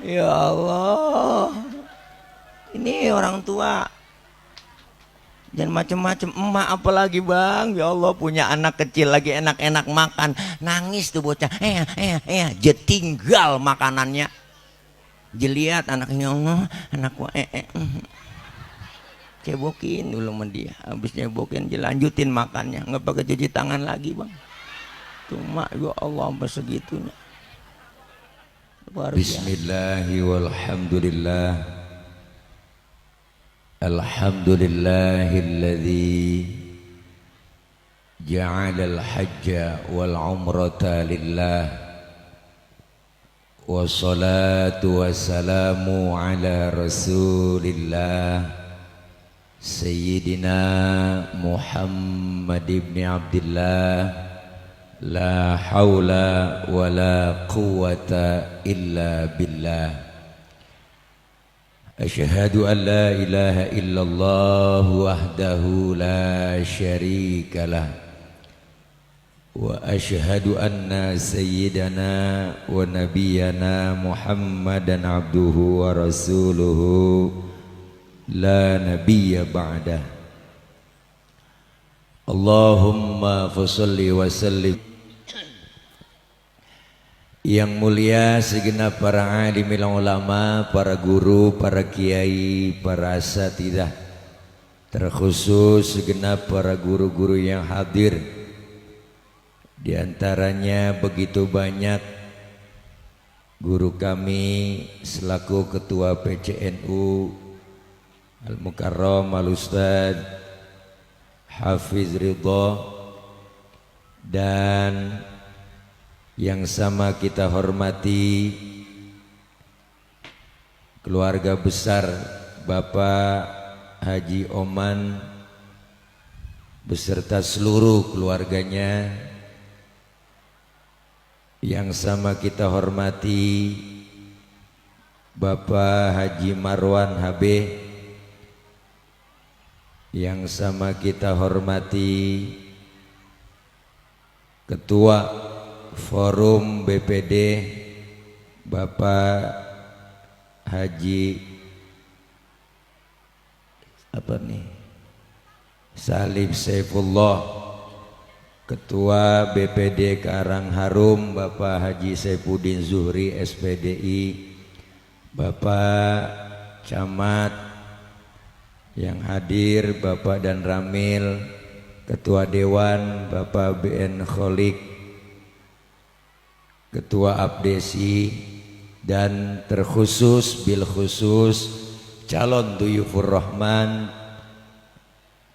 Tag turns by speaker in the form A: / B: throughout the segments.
A: Ya Allah, ini orang tua jangan macem-macem. Emak apalagi bang, ya Allah, punya anak kecil lagi enak-enak makan, nangis tuh bocah, jetinggal makanannya. Jeliat anaknya, Allah anakku cebokin dulu sama dia, habis cebokin dilanjutin makannya, nggak pakai cuci tangan lagi bang. Cuma ya Allah sampai segitunya luar biasa.
B: Bismillahi walhamdulillah. Alhamdulillahilladzi ja'alal hajja wal umrata lillah. Wassalatu wassalamu ala rasulillah Sayyidina Muhammad ibn Abdillah. La hawla wa la quwwata illa billah. Asyhadu an la ilaha illallah wahdahu la syarika lah. Wa asyhadu anna sayyidana wa nabiyyana Muhammadan abduhu wa rasuluhu la nabiyya ba'dah. Allahumma fasholli wa sallim. Yang mulia segenap para alim ulama, para guru, para kiai, para asatidzah, terkhusus segenap para guru-guru yang hadir. Di antaranya begitu banyak guru kami selaku ketua PCNU Al-Mukarram Al-Ustad Hafiz Ridho, dan yang sama kita hormati keluarga besar Bapak Haji Oman beserta seluruh keluarganya. Yang sama kita hormati Bapak Haji Marwan HB. Yang sama kita hormati Ketua Forum BPD Bapak Haji Salib Saifullah, Ketua BPD Karang Harum Bapak Haji Saifuddin Zuhri SPDI, Bapak Camat yang hadir, Bapak dan Ramil, Ketua Dewan Bapak BN Kholik, Ketua Abdesi, dan terkhusus bil khusus calon Duyufur Rahman,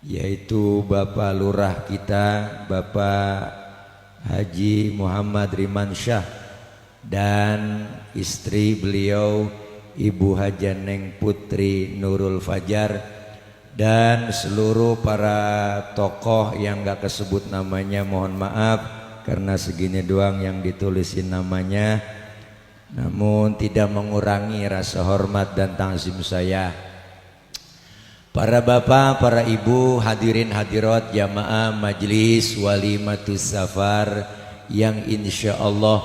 B: yaitu Bapak Lurah kita Bapak Haji Muhammad Rimansyah dan istri beliau Ibu Hajaneng Putri Nurul Fajar, dan seluruh para tokoh yang gak kesebut namanya mohon maaf karena segini doang yang ditulisin namanya, namun tidak mengurangi rasa hormat dan ta'zim saya. Para bapak, para ibu, hadirin hadirat jamaah majlis walimatus safar yang insya Allah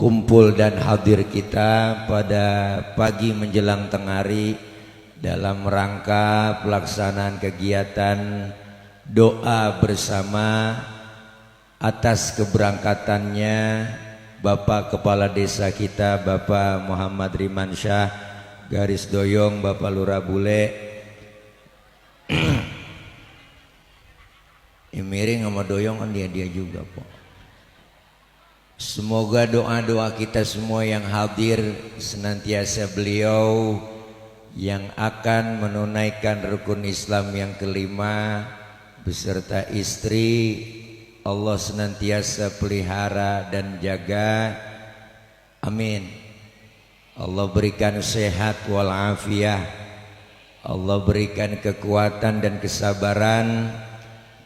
B: kumpul dan hadir kita pada pagi menjelang tengah hari dalam rangka pelaksanaan kegiatan doa bersama atas keberangkatannya Bapak Kepala Desa kita Bapak Muhammad Rimansyah garis doyong Bapak Lurah Bule. Miring sama doyong kan dia juga po. Semoga doa-doa kita semua yang hadir senantiasa beliau yang akan menunaikan rukun Islam yang kelima beserta istri Allah senantiasa pelihara dan jaga, amin. Allah berikan sehat walafiat, Allah berikan kekuatan dan kesabaran.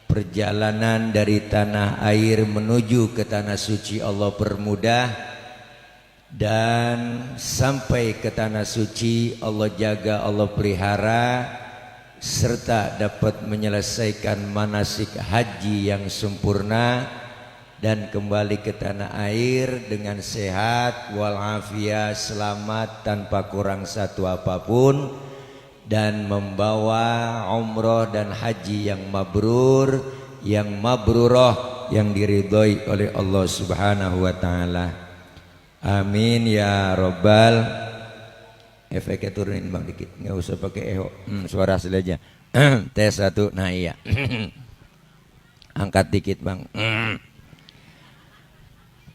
B: Perjalanan dari tanah air menuju ke tanah suci Allah permudah, dan sampai ke tanah suci Allah jaga, Allah pelihara, serta dapat menyelesaikan manasik haji yang sempurna dan kembali ke tanah air dengan sehat walafiat, selamat tanpa kurang satu apapun, dan membawa umroh dan haji yang mabrur, yang mabruroh, yang diridhoi oleh Allah Subhanahu wa taala. Amin ya robbal. Efeknya turunin bang dikit, nggak usah pakai eho, suara asli aja. Tes satu, nah iya. Angkat dikit bang.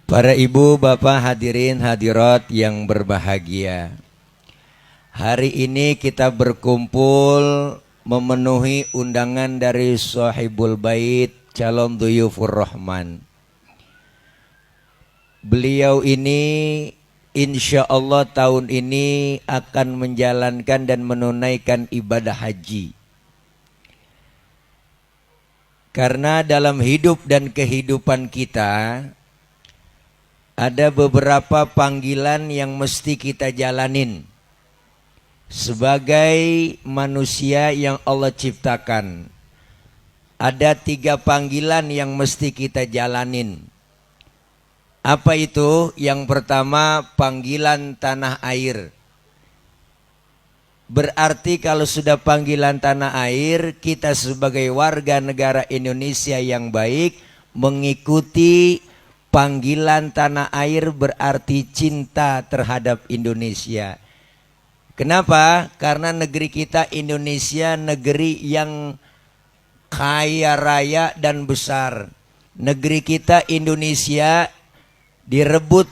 B: Para ibu, bapak, hadirin, hadirat yang berbahagia, hari ini kita berkumpul memenuhi undangan dari Sahibul Bait, calon Duyufur Rahman. Beliau ini insya Allah tahun ini akan menjalankan dan menunaikan ibadah haji. Karena dalam hidup dan kehidupan kita ada beberapa panggilan yang mesti kita jalanin sebagai manusia yang Allah ciptakan. Ada 3 panggilan yang mesti kita jalanin. Apa itu? Yang pertama, panggilan tanah air. Berarti kalau sudah panggilan tanah air, kita sebagai warga negara Indonesia yang baik mengikuti panggilan tanah air, berarti cinta terhadap Indonesia. Kenapa? Karena negeri kita Indonesia negeri yang kaya raya dan besar. Negeri kita Indonesia direbut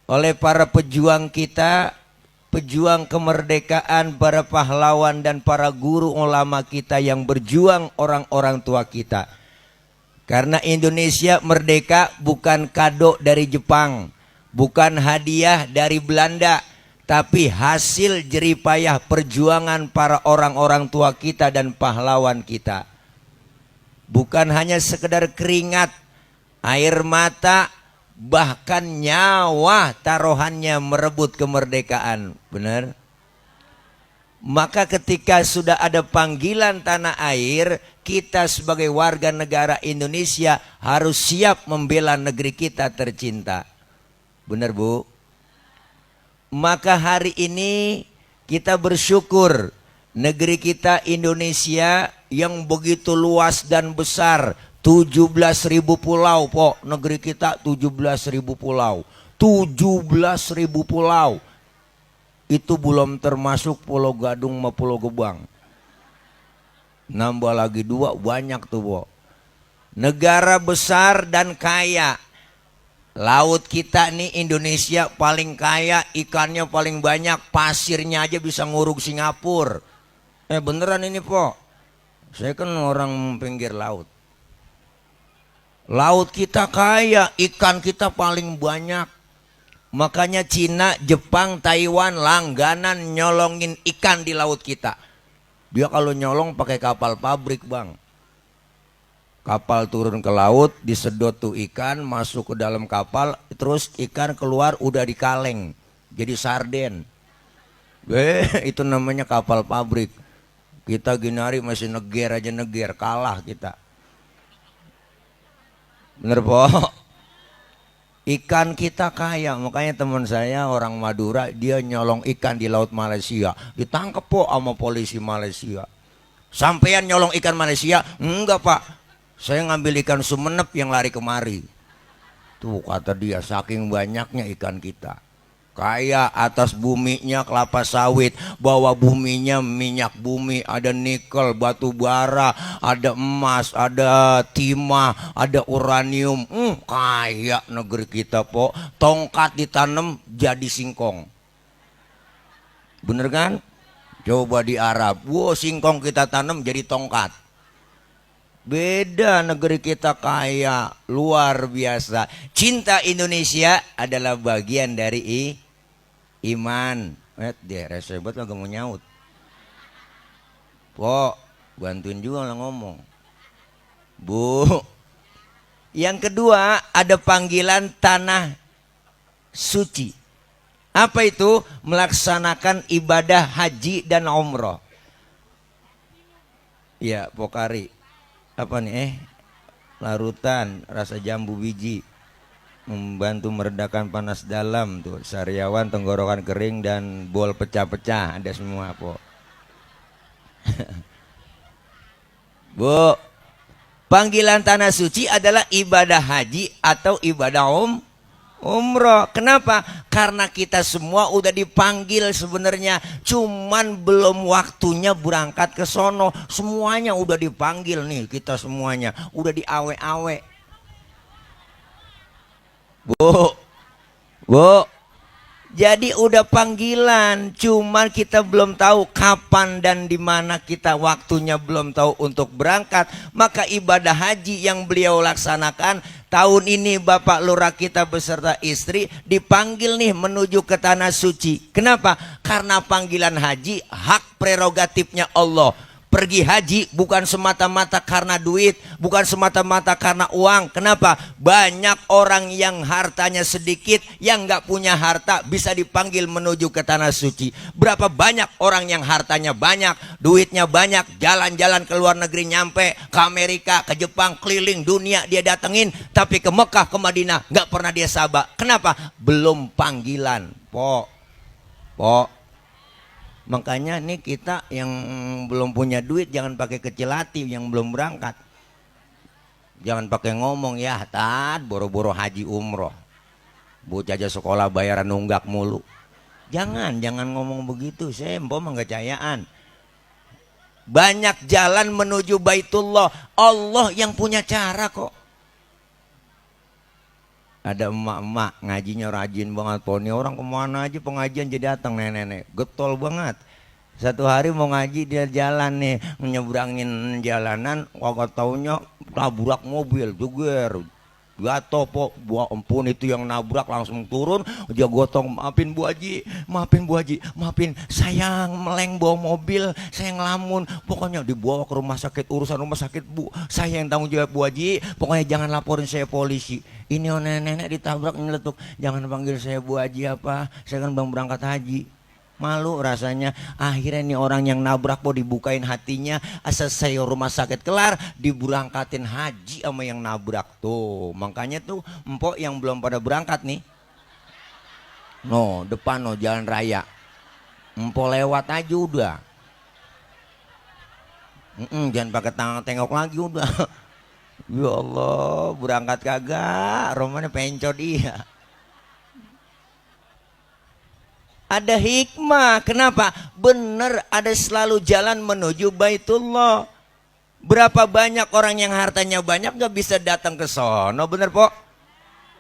B: oleh para pejuang kita, pejuang kemerdekaan, para pahlawan dan para guru ulama kita yang berjuang, orang-orang tua kita. Karena Indonesia merdeka bukan kado dari Jepang, bukan hadiah dari Belanda, tapi hasil jeripayah perjuangan para orang-orang tua kita dan pahlawan kita. Bukan hanya sekedar keringat, air mata, bahkan nyawa taruhannya merebut kemerdekaan. Benar? Maka ketika sudah ada panggilan tanah air, kita sebagai warga negara Indonesia harus siap membela negeri kita tercinta. Benar Bu? Maka hari ini kita bersyukur negeri kita Indonesia yang begitu luas dan besar. 17.000 pulau Pok. Negeri kita 17.000 pulau. 17.000 pulau. Itu belum termasuk Pulau Gadung sama Pulau Gebang. Nambah lagi 2, banyak tuh Pok. Negara besar dan kaya. Laut kita nih Indonesia paling kaya, ikannya paling banyak, pasirnya aja bisa nguruk Singapura. Beneran ini Pok. Saya kan orang pinggir laut. Laut kita kaya, ikan kita paling banyak. Makanya Cina, Jepang, Taiwan langganan nyolongin ikan di laut kita. Dia kalau nyolong pakai kapal pabrik bang. Kapal turun ke laut, disedot tuh ikan, masuk ke dalam kapal, terus ikan keluar udah di kaleng, jadi sarden. Itu namanya kapal pabrik. Kita Ginari masih neger aja neger, kalah kita. Bener Po? Ikan kita kaya, makanya teman saya orang Madura, dia nyolong ikan di laut Malaysia, ditangkap Po sama polisi Malaysia. Sampean nyolong ikan Malaysia? Enggak Pak, saya ngambil ikan Sumenep yang lari kemari. Tuh kata dia, saking banyaknya ikan kita. Kaya, atas buminya kelapa sawit, bawah buminya minyak bumi, ada nikel, batu bara, ada emas, ada timah, ada uranium. Kaya negeri kita Po. Tongkat ditanam jadi singkong. Bener kan? Coba di Arab, singkong kita tanam jadi tongkat. Beda, negeri kita kaya, luar biasa. Cinta Indonesia adalah bagian dari iman. Dia rese banget gak mau nyaut. Po, bantuin juga lah ngomong. Bu. Yang kedua, ada panggilan tanah suci. Apa itu? Melaksanakan ibadah haji dan umroh. Ya, Pokari. Apa nih?
A: larutan rasa jambu biji, membantu meredakan panas dalam tuh, sariawan, tenggorokan kering dan bol pecah-pecah, ada semua po. Bu, panggilan tanah suci adalah ibadah haji atau ibadah umroh. Kenapa? Karena kita semua udah dipanggil sebenarnya, cuman belum waktunya berangkat ke sono. Semuanya udah dipanggil nih, kita semuanya udah di awe-awe. Bu, jadi udah panggilan, cuman kita belum tahu kapan dan di mana kita, waktunya belum tahu untuk berangkat. Maka ibadah haji yang beliau laksanakan tahun ini, Bapak Lurah kita beserta istri dipanggil nih menuju ke tanah suci. Kenapa? Karena panggilan haji hak prerogatifnya Allah. Pergi haji bukan semata-mata karena duit, bukan semata-mata karena uang. Kenapa? Banyak orang yang hartanya sedikit, yang nggak punya harta bisa dipanggil menuju ke tanah suci. Berapa banyak orang yang hartanya banyak, duitnya banyak, jalan-jalan ke luar negeri, nyampe ke Amerika, ke Jepang, keliling dunia dia datengin, tapi ke Mekah, ke Madinah nggak pernah dia sabak. Kenapa? Belum panggilan, po. Makanya nih kita yang belum punya duit jangan pakai kecil hati, yang belum berangkat. Jangan pakai ngomong, ya Tad, boro-boro haji umroh. Bocah aja sekolah bayaran nunggak mulu. Jangan ngomong begitu, sempo menggacayaan. Banyak jalan menuju Baitullah, Allah yang punya cara kok. Ada emak-emak ngajinya rajin banget, poni orang kemana aja pengajian jadi datang, nenek-nenek getol banget. Satu hari mau ngaji dia jalan nih, menyeberangin jalanan, kagak taunya nabrak mobil, jeger, jatuh po, buah ampun itu yang nabrak langsung turun, dia gotong, maafin Bu Haji, maafin, saya meleng bawa mobil, saya ngelamun, pokoknya dibawa ke rumah sakit, urusan rumah sakit Bu, saya yang tanggung jawab Bu Haji, pokoknya jangan laporin saya polisi. Ini nenek-nenek ditabrak nyeletuk, jangan panggil saya Bu Haji apa, saya kan bang berangkat haji. Malu rasanya. Akhirnya nih orang yang nabrak po dibukain hatinya, asal saya rumah sakit kelar, diberangkatin haji sama yang nabrak tuh. Makanya tuh empok yang belum pada berangkat nih, no depan no jalan raya, empok lewat aja udah. Jangan pakai tangan tengok lagi udah. Ya Allah, berangkat kagak, romanya pencot dia. Ada hikmah, kenapa? Bener, ada selalu jalan menuju Baitullah. Berapa banyak orang yang hartanya banyak gak bisa datang ke sono, bener po?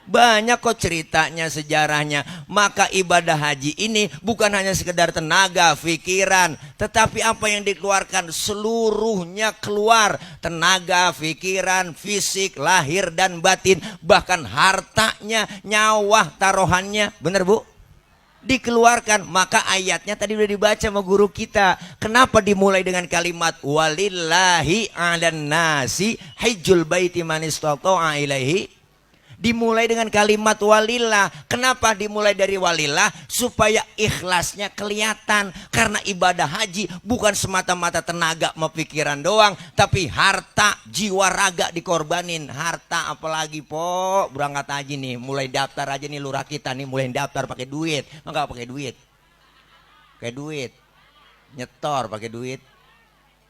A: Banyak kok ceritanya, sejarahnya. Maka ibadah haji ini bukan hanya sekedar tenaga, pikiran, tetapi apa yang dikeluarkan seluruhnya keluar. Tenaga, pikiran, fisik, lahir dan batin, bahkan hartanya, nyawa, taruhannya. Bener Bu? Dikeluarkan. Maka ayatnya tadi udah dibaca sama guru kita. Kenapa dimulai dengan kalimat walillahi 'alan nasi hajjul baiti man istata'a ilaihi? Dimulai dengan kalimat walillah. Kenapa dimulai dari walillah? Supaya ikhlasnya kelihatan. Karena ibadah haji bukan semata-mata tenaga sama pikiran doang, tapi harta, jiwa, raga dikorbanin. Harta apalagi po, berangkat haji nih, mulai daftar aja nih lurah kita nih, mulai daftar pakai duit. Enggak pakai duit, nyetor pakai duit.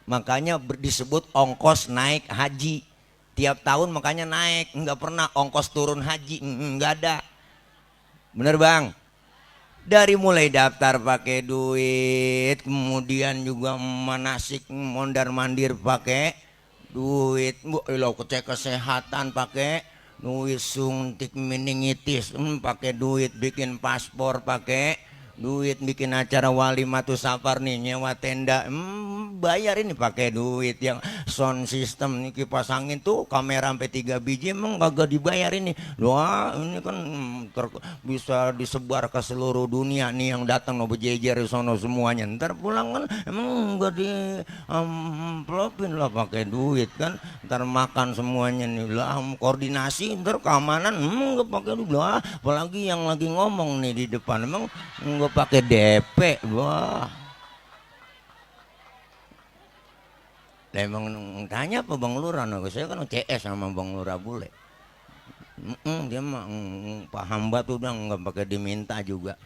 A: Makanya disebut ongkos naik haji. Tiap tahun makanya naik, nggak pernah ongkos turun haji, nggak ada. Bener bang? Dari mulai daftar pakai duit, kemudian juga manasik mondar mandir pakai duit, lo cek kesehatan pakai duit, suntik meningitis pakai duit, bikin paspor pakai duit, bikin acara wali matu safar nih, nyewa tenda, bayar ini pakai duit, yang sound system nih, kipas angin tuh kamera sampai 3 biji emang kagak dibayar ini. Wah ini kan bisa disebar ke seluruh dunia nih, yang datang no bejejer di sono semuanya. Ntar pulang kan emang enggak di amplopin lah pakai duit kan, ntar makan semuanya nih lah, koordinasi ntar keamanan enggak pakai duit lah. Apalagi yang lagi ngomong nih di depan emang enggak pakai DP. Wah Lah emang tanya apa Bang Lurah? Nah, saya kan CS sama Bang Lurah bule. Dia mah Pak Hamba tuh udah nggak pakai diminta juga.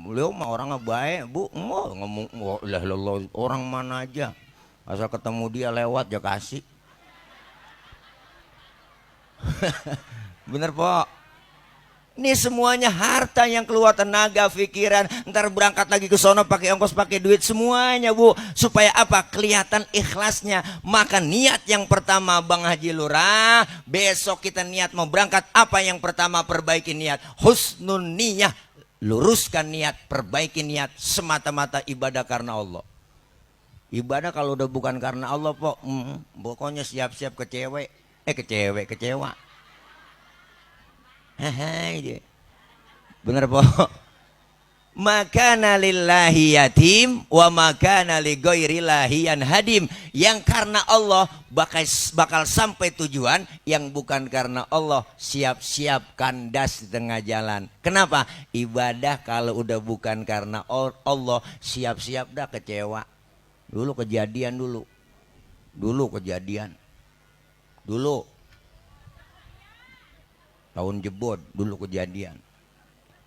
A: Beliau mah orangnya baik, Bu. Ngomong lah orang mana aja. Asal ketemu dia lewat ya kasih. Bener, Pok. Ini semuanya harta yang keluar tenaga, pikiran, ntar berangkat lagi ke sono pakai ongkos, pakai duit semuanya, Bu. Supaya apa? Kelihatan ikhlasnya. Maka niat yang pertama Bang Haji Lurah, besok kita niat mau berangkat, apa yang pertama? Perbaiki niat. Husnun niyah. Luruskan niat, perbaiki niat, semata-mata ibadah karena Allah. Ibadah kalau udah bukan karena Allah, Pok, pokoknya siap-siap kecewa. Hai, bener, Pok. Makana lillahi yatim wa makana li ghairillahi hadim. Yang karena Allah bakal sampai tujuan, yang bukan karena Allah siap-siap kandas di tengah jalan. Kenapa? Ibadah kalau udah bukan karena Allah, siap-siap dah kecewa. Dulu kejadian. Tahun jebot dulu kejadian.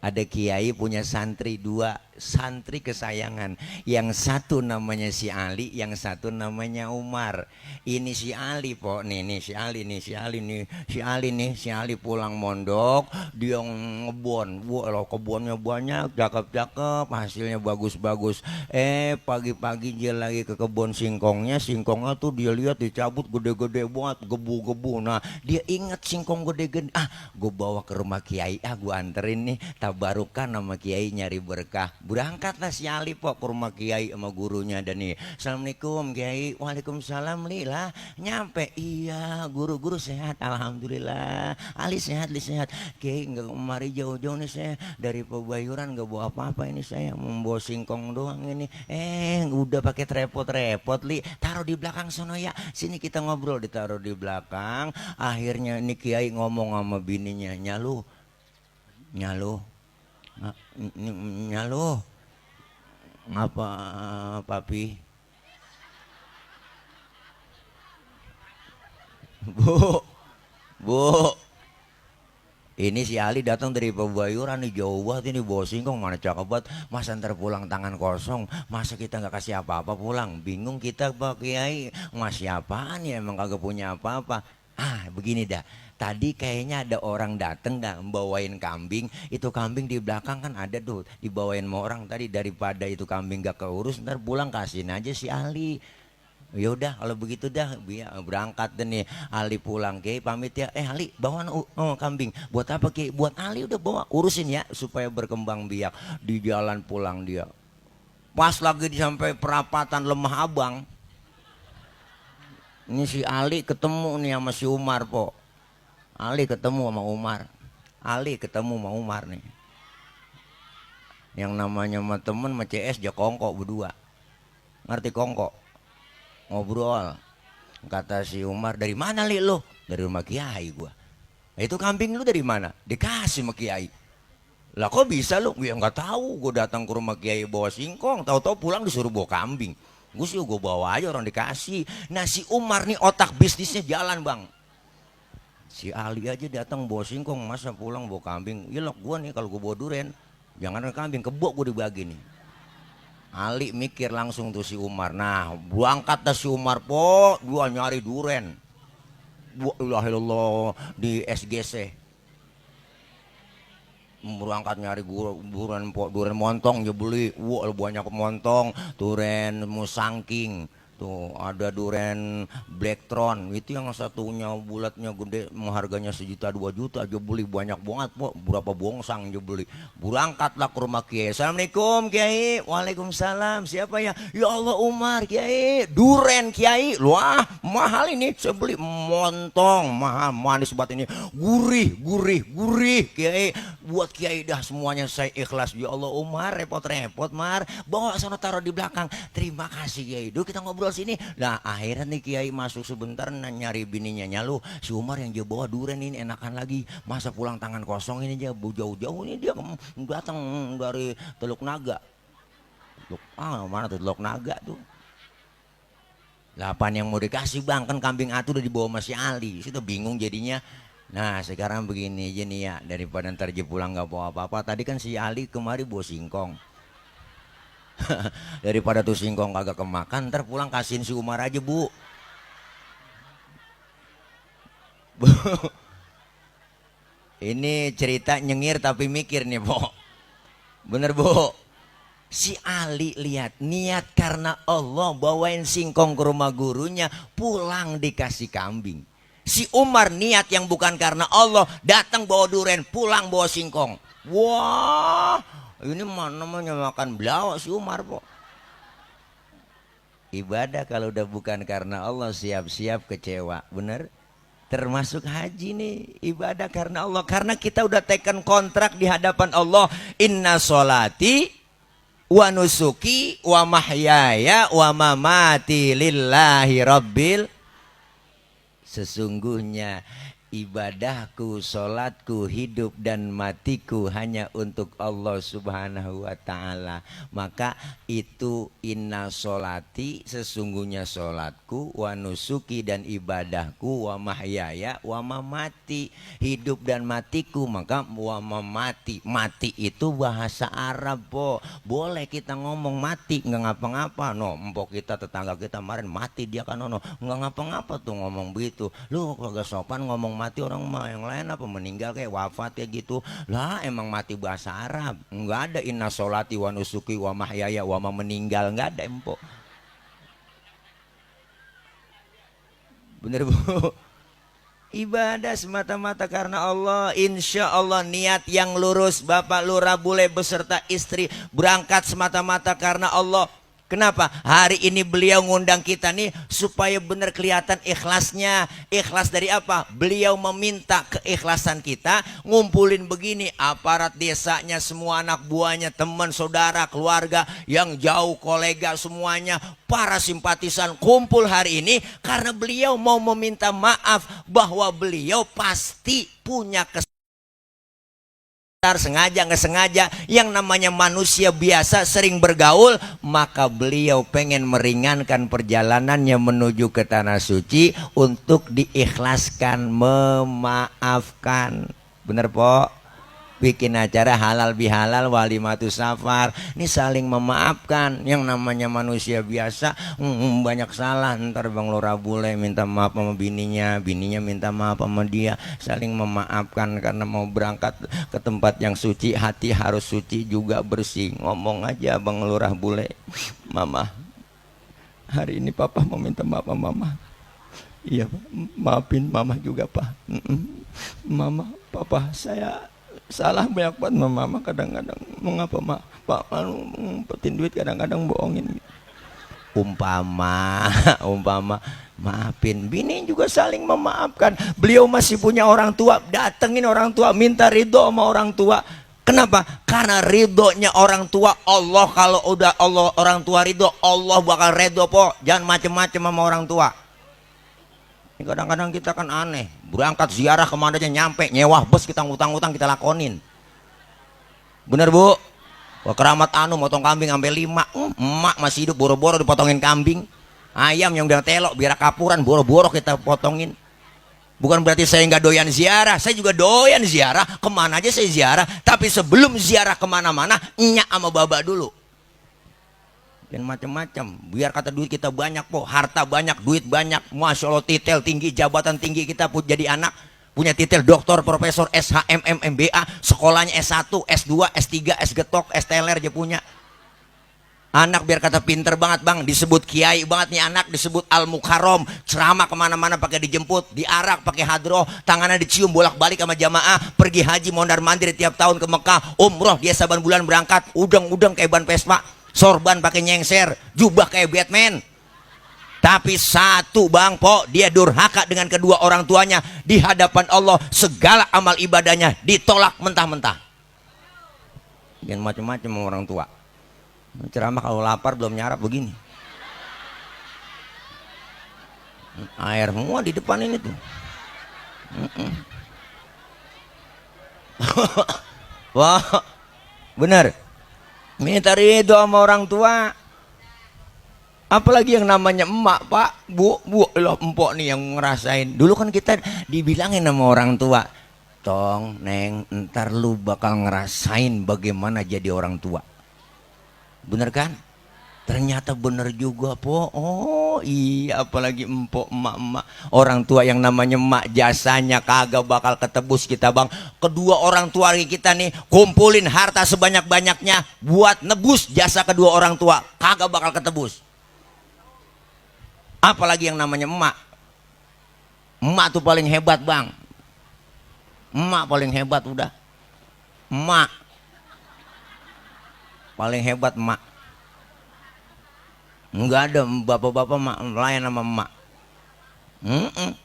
A: Ada kiai punya santri dua, santri kesayangan. Yang satu namanya si Ali, yang satu namanya Umar. Ini si Ali, Pok. Si Ali pulang mondok, dia ngebon. Wah, kebunnya banyak, cakep-cakep, hasilnya bagus-bagus. Pagi-pagi dia lagi ke kebun singkongnya tuh dia lihat dicabut gede-gede banget, gebu-gebu. Nah, dia ingat singkong gede-gede. Gue bawa ke rumah kiai, gue anterin nih. Tabarukan nama kiai nyari berkah. Berangkatlah si Ali, Pok, ke rumah kiai sama gurunya. Dan nih, Assalamualaikum kiai. Waalaikumsalam. Lah nyampe, iya guru sehat, alhamdulillah. Ali sehat kiai. Nggak kemari jauh-jauh nih, saya dari Pebayuran nggak bawa apa-apa ini, saya membawa singkong doang ini. Udah pakai repot li, taruh di belakang sono ya, sini kita ngobrol. Ditaruh di belakang. Akhirnya ini kiai ngomong sama bininya, nyalu ngapa papi? Bu, ini si Ali datang dari Pebayuran nih, jauh banget ini, bawa singkong, mana cakep banget. Masa ntar pulang tangan kosong, masa kita nggak kasih apa-apa pulang? Bingung kita, Pak Kiai, ngasih apaan ya, emang kagak punya apa-apa. Begini dah, tadi kayaknya ada orang dateng nggak bawain kambing. Itu kambing di belakang kan ada tuh, dibawain sama orang tadi. Daripada itu kambing gak keurus, ntar pulang kasihin aja si Ali. Ya udah kalau begitu dah, berangkat deh nih Ali pulang. Kiai pamit ya. Ali bawa kambing. Buat apa Kiai? Buat Ali, udah bawa, urusin ya supaya berkembang biak. Di jalan pulang dia, pas lagi sampai perapatan Lemah Abang, ini si Ali ketemu nih sama si Umar, Pok. Ali ketemu sama Umar nih. Yang namanya sama temen sama CS kongko berdua. Ngerti kongko? Ngobrol. Kata si Umar, dari mana li lo? Dari rumah kiai gua. Itu kambing lu dari mana? Dikasih sama kiai. Lah kok bisa lu? Ya nggak tahu, gua datang ke rumah kiai bawa singkong, tahu-tahu pulang disuruh bawa kambing. Gue bawa aja, orang dikasih. Nah si Umar nih otak bisnisnya jalan, Bang. Si Ali aja datang bawa singkong, masa pulang bawa kambing? Ya loh, gue nih kalau gue bawa duren, jangan kambing, kebok gue dibagi nih. Ali mikir langsung tuh si Umar. Nah berangkat dah si Umar, Pok, gua nyari duren. Alhamdulillah di SGC. Berangkat nyari duren, Pok, duren montong dia beli. Wah banyak montong, duren musangking. Tuh ada duren Blacktron, itu yang satunya bulatnya gede, harganya 1-2 juta aja beli, banyak banget, Pok, berapa bongsang aja beli. Berangkatlah ke rumah Kiai. Assalamualaikum Kiai. Waalaikumsalam. Siapa ya? Ya Allah, Umar Kiai. Duren Kiai. Wah mahal ini, saya beli montong, mahal, manis banget ini, gurih Kiai. Buat Kiai dah semuanya saya ikhlas. Ya Allah Umar, repot-repot Mar, bawa sana taruh di belakang. Terima kasih Kiai. Dulu kita ngobrol sini. Nah akhirnya nih Kiai masuk sebentar, nyari bininya, nyalu si Umar yang dia bawa duren ini enakan lagi, masa pulang tangan kosong ini, dia jauh-jauh ini, dia datang dari Teluk Naga. Mana tuh Teluk Naga tuh? 8 yang mau dikasih bang, kan kambing atu udah dibawa Mas Ali. Sudah bingung jadinya. Nah sekarang begini aja nih ya, daripada ntar dia pulang gak bawa apa-apa. Tadi kan si Ali kemari bawa singkong. Daripada tuh singkong kagak kemakan, ntar pulang kasihin si Umar aja bu. Bu, ini cerita nyengir tapi mikir nih bu. Bener bu. Si Ali lihat niat karena Allah bawain singkong ke rumah gurunya, pulang dikasih kambing. Si Umar niat yang bukan karena Allah, datang bawa duren, pulang bawa singkong. Wah, ini mana namanya makan belawak si Umar po. Ibadah kalau udah bukan karena Allah siap-siap kecewa, bener? Termasuk haji nih, ibadah karena Allah. Karena kita udah teken kontrak di hadapan Allah. Inna sholati wa nusuki wa mahyaya wa mamati lillahi rabbil. Sesungguhnya ibadahku, sholatku, hidup dan matiku hanya untuk Allah subhanahu wa ta'ala. Maka itu inna sholati, sesungguhnya sholatku, wa nusuki dan ibadahku, wa mahyaya wa mamati, hidup dan matiku. Maka wa mamati, mati itu bahasa Arab po. Boleh kita ngomong mati nggak ngapa-ngapa. No, empok kita tetangga kita kemarin mati dia kan no, nggak ngapa-ngapa tuh ngomong begitu. Lu kagak sopan ngomong mati, orang mah yang lain apa meninggal kayak wafat ya gitu lah. Emang mati bahasa Arab, nggak ada inna sholati wa nusuki wa mahyaya wa ma meninggal, nggak ada empok. Bener bu. Ibadah semata-mata karena Allah. Insya Allah niat yang lurus, bapak lurah bule beserta istri berangkat semata-mata karena Allah. Kenapa? Hari ini beliau ngundang kita nih supaya benar kelihatan ikhlasnya. Ikhlas dari apa? Beliau meminta keikhlasan kita. Ngumpulin begini aparat desanya, semua anak buahnya, teman, saudara, keluarga yang jauh, kolega semuanya, para simpatisan kumpul hari ini karena beliau mau meminta maaf bahwa beliau pasti punya kesalahan. Sengaja nggak sengaja, yang namanya manusia biasa sering bergaul, maka beliau pengen meringankan perjalanannya menuju ke tanah suci untuk diikhlaskan, memaafkan. Bener po? Bikin acara halal bihalal walimatu safar, ini saling memaafkan. Yang namanya manusia biasa banyak salah, ntar bang lurah bule minta maaf sama bininya, bininya minta maaf sama dia, saling memaafkan. Karena mau berangkat ke tempat yang suci, hati harus suci juga, bersih. Ngomong aja bang lurah bule, mama hari ini papa mau minta maaf sama mama. Iya pak, maafin mama juga pak. Mama, papa saya salah banyak banget sama mama, kadang-kadang mengapa pak ngumpetin duit, kadang-kadang bohongin. Umpama maafin. Bini juga saling memaafkan. Beliau masih punya orang tua, datengin orang tua, minta ridho sama orang tua. Kenapa? Karena ridhonya orang tua Allah. Kalau udah Allah orang tua ridho, Allah bakal ridho po. Jangan macem-macem sama orang tua. Kadang-kadang kita kan aneh, berangkat ziarah kemana aja nyampe nyewa bus, kita ngutang-ngutang kita lakonin. Bener bu? Wah, keramat anu motong kambing sampai 5, emak masih hidup boro-boro dipotongin kambing. Ayam yang udah telok biar kapuran boro-boro kita potongin. Bukan berarti saya nggak doyan ziarah, saya juga doyan ziarah, kemana aja saya ziarah. Tapi sebelum ziarah kemana-mana, nyak sama baba dulu. Dan macam-macam, biar kata duit kita banyak po, harta banyak, duit banyak, masya Allah, titel tinggi, jabatan tinggi kita pun jadi anak, punya titel doktor, profesor, SHMM, MBA, sekolahnya S1, S2, S3, S-getok, S-teler dia punya. Anak biar kata pinter banget bang, disebut kiai banget nih anak, disebut al-mukarrom, ceramah kemana-mana pakai dijemput, diarak pakai hadroh, tangannya dicium bolak-balik sama jamaah, pergi haji mondar mandir tiap tahun ke Mekah, umroh dia saban bulan berangkat, udang-udang kayak ban Vespa, sorban pakai nyengser, jubah kayak Batman. Tapi satu bang po, dia durhaka dengan kedua orang tuanya di hadapan Allah, segala amal ibadahnya ditolak mentah-mentah. Jangan macam-macam sama orang tua. Ceramah kalau lapar belum nyarap begini. Air semua di depan ini tuh. Wah, benar. Minta ridho sama orang tua. Apalagi yang namanya emak, Pak, bu, loh, empok nih yang ngerasain. Dulu kan kita dibilangin sama orang tua, tong, neng, ntar lu bakal ngerasain bagaimana jadi orang tua. Bener kan? Ternyata bener juga, po. Oh iya, apalagi empok, emak-emak. Orang tua yang namanya emak, jasanya kagak bakal ketebus kita, bang. Kedua orang tua kita nih kumpulin harta sebanyak-banyaknya buat nebus jasa kedua orang tua, kagak bakal ketebus. Apalagi yang namanya emak. Emak tuh paling hebat, bang. Emak paling hebat udah. Emak paling hebat, emak. Enggak ada bapak-bapak melayan sama emak.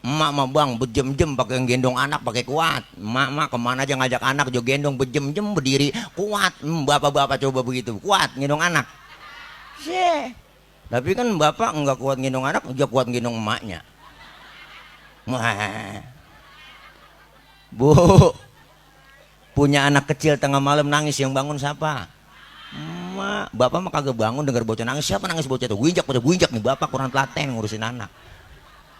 A: Emak mah bang bejem-jem pakai gendong anak pakai kuat. Emak kemana aja ngajak anak juga gendong bejem-jem berdiri kuat. Bapak-bapak coba begitu kuat gendong anak. Tapi kan bapak enggak kuat gendong anak, juga kuat gendong emaknya. Bu, punya anak kecil tengah malam nangis, yang bangun siapa? Emak. Bapak mah kagak bangun dengar bocah nangis. Siapa nangis bocah tuh? Gue injak nih, bapak kurang telaten ngurusin anak.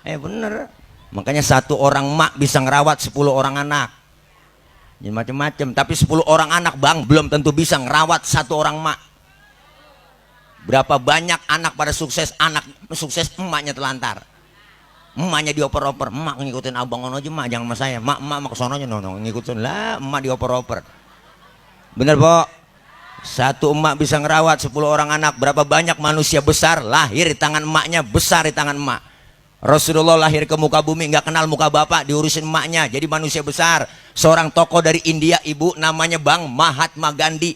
A: Bener. Makanya satu orang emak bisa ngerawat 10 orang anak. Jadi macem-macem. Tapi 10 orang anak, bang, belum tentu bisa ngerawat satu orang emak. Berapa banyak anak pada sukses, anak sukses emaknya telantar. Emaknya dioper-oper. Emak ngikutin abang ono aja, emak jangan sama saya. Emak kesono aja, no, ngikutin lah, emak dioper-oper. Bener, po? Satu emak bisa ngerawat 10 orang anak. Berapa banyak manusia besar lahir di tangan emaknya, besar di tangan emak. Rasulullah lahir ke muka bumi nggak kenal muka bapak, diurusin emaknya jadi manusia besar. Seorang tokoh dari India, ibu, namanya Bang Mahatma Gandhi,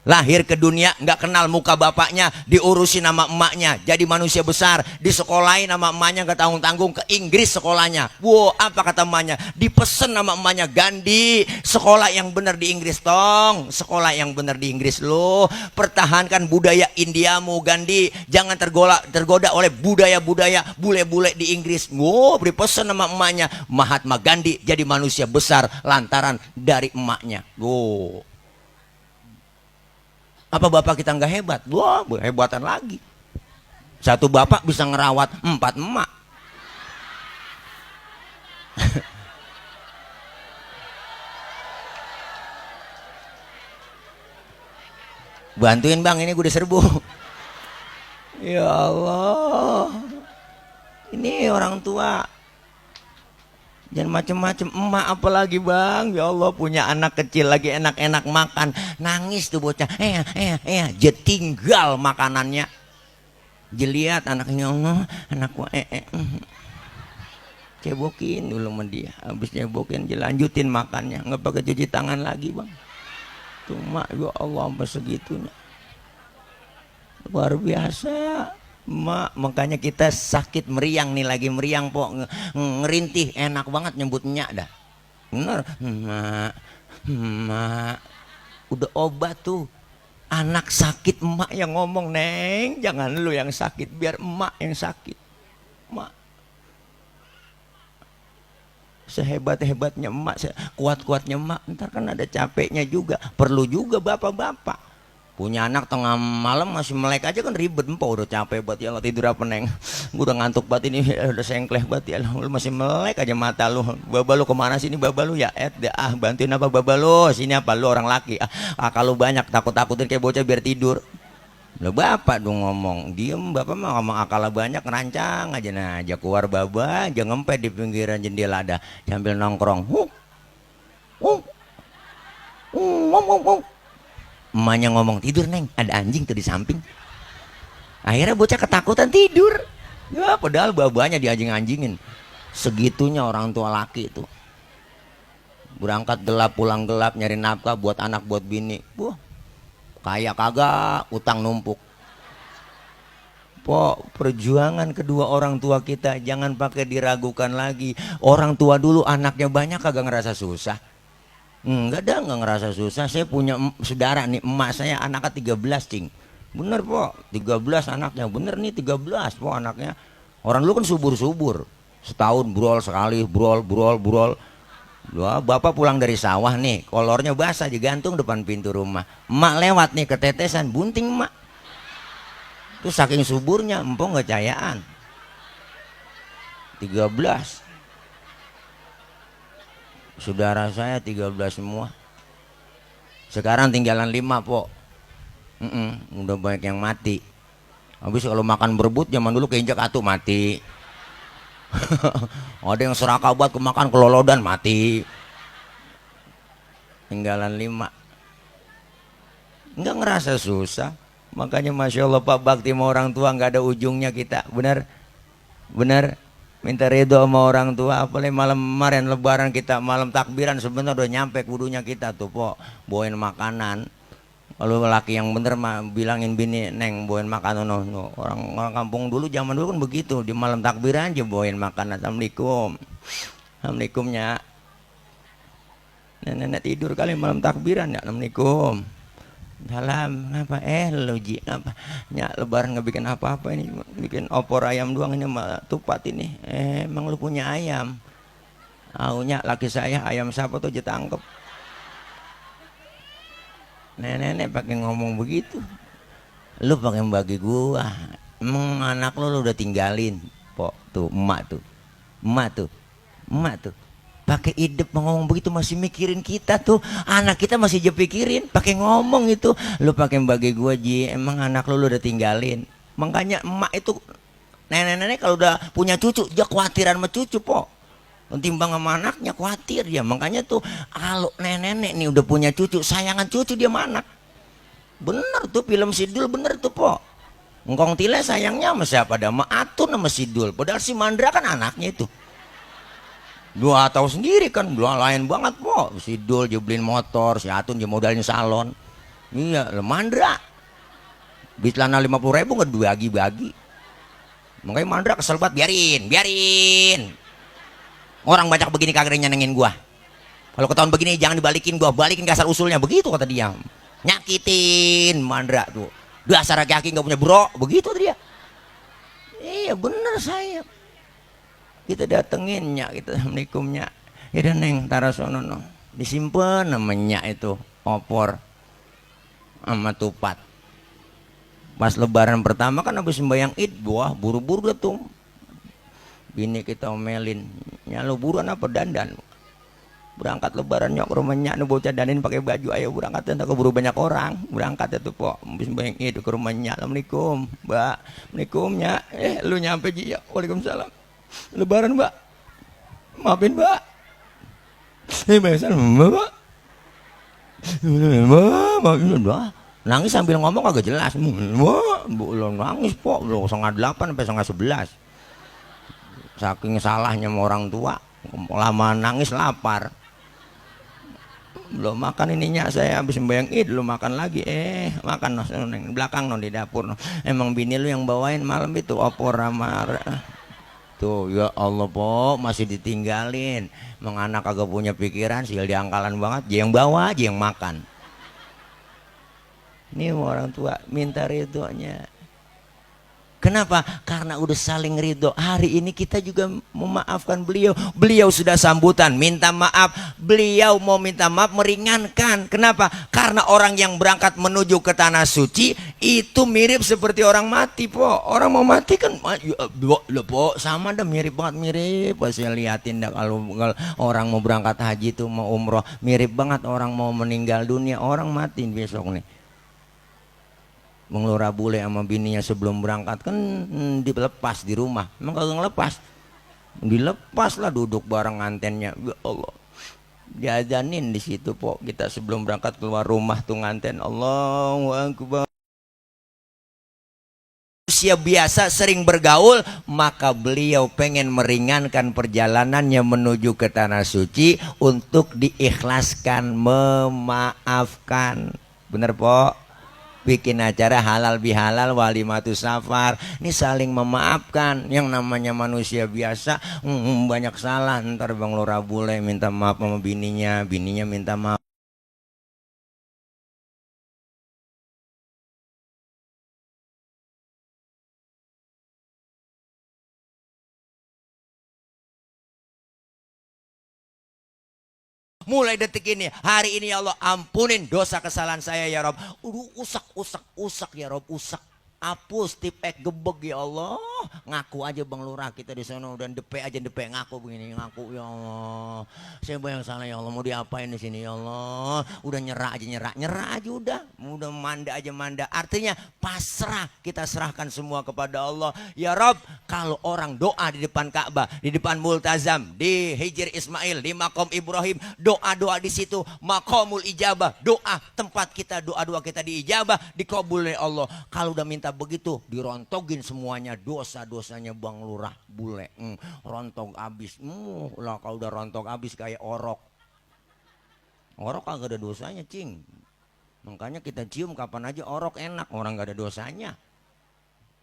A: lahir ke dunia nggak kenal muka bapaknya, diurusin nama emaknya jadi manusia besar. Disekolahin nama emaknya, nggak tanggung-tanggung ke Inggris sekolahnya. Wow, apa kata emaknya? Dipesen nama emaknya, Gandhi, sekolah yang benar di Inggris, tong, sekolah yang benar di Inggris lo. Pertahankan budaya Indiamu, Gandhi, jangan tergoda oleh budaya-budaya bule-bule di Inggris. Wow, dipesen nama emaknya, Mahatma Gandhi jadi manusia besar lantaran dari emaknya. Wow. Apa bapak kita nggak hebat? Wah, hebatan lagi. Satu bapak bisa ngerawat 4 emak. Bantuin bang, ini gue diserbu. Ya Allah, ini orang tua jangan macem-macem. Emak apalagi bang, ya Allah, punya anak kecil lagi enak-enak makan, nangis tuh bocah, jetinggal makanannya. Jeliat anaknya, Allah, anakku cebokin dulu sama dia, habis cebokin lanjutin makannya, nggak pakai cuci tangan lagi bang. Tuh mak, ya Allah, sampai segitunya, luar biasa. Mak, makanya kita sakit meriang nih, lagi meriang po, ngerintih, enak banget nyebutnya dah. Bener, mak, udah obat tuh. Anak sakit emak yang ngomong, neng, jangan lu yang sakit, biar emak yang sakit. Mak, sehebat-hebatnya emak, kuat-kuatnya emak, ntar kan ada capeknya juga. Perlu juga bapak-bapak punya anak tengah malam masih melek aja kan ribet. Empok udah capek banget ya, tidur apa neng, gue udah ngantuk banget ini, udah sengkleh banget ya, lu masih melek aja mata lu. Baba lu kemana sini, baba lu ya bantuin apa baba lu, sini apa lu orang laki, kalau banyak takut-takutin kayak bocah biar tidur. Lo bapak dong ngomong, diem, bapak mah ngomong akal banyak, ngerancang aja. Nah, aja keluar baba aja ngempet di pinggiran jendela ada sambil nongkrong. Emaknya ngomong, tidur neng, ada anjing tuh di samping. Akhirnya bocah ketakutan tidur. Ya padahal babanya dianjing-anjingin. Segitunya orang tua laki itu. Berangkat gelap pulang gelap nyari nafkah buat anak buat bini. Wah, kaya kagak, utang numpuk. Po, perjuangan kedua orang tua kita jangan pakai diragukan lagi. Orang tua dulu anaknya banyak kagak ngerasa susah. Enggak dah, enggak ngerasa susah. Saya punya saudara nih, emak saya anaknya 13 cing. Bener po, 13 anaknya. Bener nih 13 po anaknya. Orang dulu kan subur-subur, setahun brol sekali, brol. Wah, bapak pulang dari sawah nih, kolornya basah digantung depan pintu rumah. Emak lewat nih ketetesan, bunting emak. Itu saking suburnya, empong kecayaan. 13. Saudara saya 13 semua. Sekarang tinggalan 5, po. Udah banyak yang mati. Habis kalau makan berebut zaman dulu keinjak atuh mati. Ada yang serakah buat kemakan kelolodan mati. Tinggalan 5. Enggak ngerasa susah. Makanya Masya Allah Pak, bakti sama orang tua nggak ada ujungnya kita. Benar? Benar? Minta ridho sama orang tua. Apalagi malam kemarin lebaran kita, malam takbiran sebenarnya udah nyampe kudunya kita tuh, po. Bawain makanan. Kalau laki yang bener mah bilangin bini, neng bawain makanan. No. Orang kampung dulu zaman dulu kan begitu. Di malam takbiran aja bawain makanan. Assalamualaikum. Assalamualaikumnya. Nenek tidur kali malam takbiran ya. Assalamualaikum. Salam, ngapa? Lu Ji, ngapa? Nyak lebaran nggak bikin apa-apa ini, bikin opor ayam doang ini mah tupat ini. Emang lu punya ayam? Aunya laki saya ayam siapa tuh ditangkep. Nenek pakai ngomong begitu. Lu pakai bagi gua. Emang anak lu udah tinggalin, po tuh emak tuh, emak tuh. Pakai hidup ngomong begitu masih mikirin kita tuh, anak kita masih aja pikirin, pakai ngomong itu. Lu pakai bagi gua Ji, emang anak lu udah tinggalin. Makanya emak itu nenek-nenek kalau udah punya cucu dia khawatiran sama cucu, po. Timbang sama anaknya khawatir dia. Makanya tuh kalau nenek-nenek nih udah punya cucu, sayangan cucu dia sama anak. Bener tuh film Sidul, bener tuh, po. Ngkong Tile sayangnya sama siapa? Ada sama Atun sama Sidul. Padahal si Mandra kan anaknya itu. Dua tahu sendiri kan, dua lain banget, po. Si Dul dia beliin motor, si Atun dia modalin salon. Iya, Mandra beli celana 50.000 nggak bagi-bagi. Makanya Mandra kesel banget, biarin. Orang banyak begini kagak nyenengin gua. Kalau ketahuan begini jangan dibalikin gua, balikin ke asal usulnya, begitu kata dia. Nyakitin Mandra tuh. Dasar laki-laki nggak punya bro, begitu dia. Iya bener saya. Kita datengin Nyak, kita assalamualaikum Nyak. Ya dan neng taruh sono no. Disimpan namanya itu opor sama tupat. Pas lebaran pertama kan habis sembahyang Id, buah buru-buru tuh. Bini kita omelin, nyalo buruan apa dandan. Berangkat lebaran Nyak ke rumah Nyak, nu bocah danin pakai baju, ayo berangkat entah keburu banyak orang. Berangkat itu po, habis sembahyang Id ke rumah Nyak. Assalamualaikum, Mbak. Assalamualaikum Nyak. Lu nyampe Ji ya. Waalaikumsalam. Lebaran Mbak, maafin Mbak. Mbak, maafin Mbak. Nangis sambil ngomong agak jelas. Belum nangis po, belum 9:30 sampai 11. Saking salahnya sama orang tua, lama nangis lapar. Belum makan ininya saya habis sembahyang Id, lu makan lagi. Makan no, belakang no di dapur no. Emang bini lu yang bawain malam itu opor sama tuh. Ya Allah po, masih ditinggalin. Emang anak kagak punya pikiran, sial diangkalan banget. Dia yang bawa, dia yang makan. Ini orang tua minta ridhonya. Kenapa? Karena udah saling ridho. Hari ini kita juga memaafkan beliau. Beliau sudah sambutan, minta maaf. Beliau mau minta maaf meringankan. Kenapa? Karena orang yang berangkat menuju ke tanah suci itu mirip seperti orang mati, po. Orang mau mati kan, po, sama dah mirip banget, mirip. Pas saya liatin dah kalau orang mau berangkat haji tuh mau umroh, mirip banget orang mau meninggal dunia, orang mati besok nih. Mengelora bule sama bininya sebelum berangkat kan dilepas di rumah. Emang kagak ngelepas, dilepas lah, duduk bareng ngantennya. Ya Allah, diajanin di situ po kita sebelum berangkat keluar rumah tuh nganten. Allahu Akbar. Usia biasa sering bergaul, maka beliau pengen meringankan perjalanannya menuju ke tanah suci untuk diikhlaskan, memaafkan. Bener po? Bikin acara halal bihalal walimatu safar, ini saling memaafkan. Yang namanya manusia biasa banyak salah, ntar Bang Lora bule minta maaf sama bininya, bininya minta maaf. Mulai detik ini, hari ini ya Allah, ampunin dosa kesalahan saya ya Rob. Usak ya Rob, usak. hapus tipek gebeg ya Allah. Ngaku aja Bang Lurah kita di sana dan depek aja depek ngaku begini ngaku ya Allah. Saya bayang salah ya Allah mau diapain di sini ya Allah. Udah nyerah aja udah manda aja manda. Artinya pasrah kita serahkan semua kepada Allah. Ya Rob, kalau orang doa di depan Ka'bah, di depan Multazam, di Hijr Ismail, di Makom Ibrahim, doa-doa di situ Makomul Ijabah, doa tempat kita doa-doa kita diijabah, dikabul oleh Allah. Kalau udah minta begitu, dirontogin semuanya dosa-dosanya Bang Lurah bule. Rontok abis. Lah kalau udah rontok abis kayak orok. Orok kagak ada dosanya, cing. Makanya kita cium kapan aja orok enak, orang gak ada dosanya.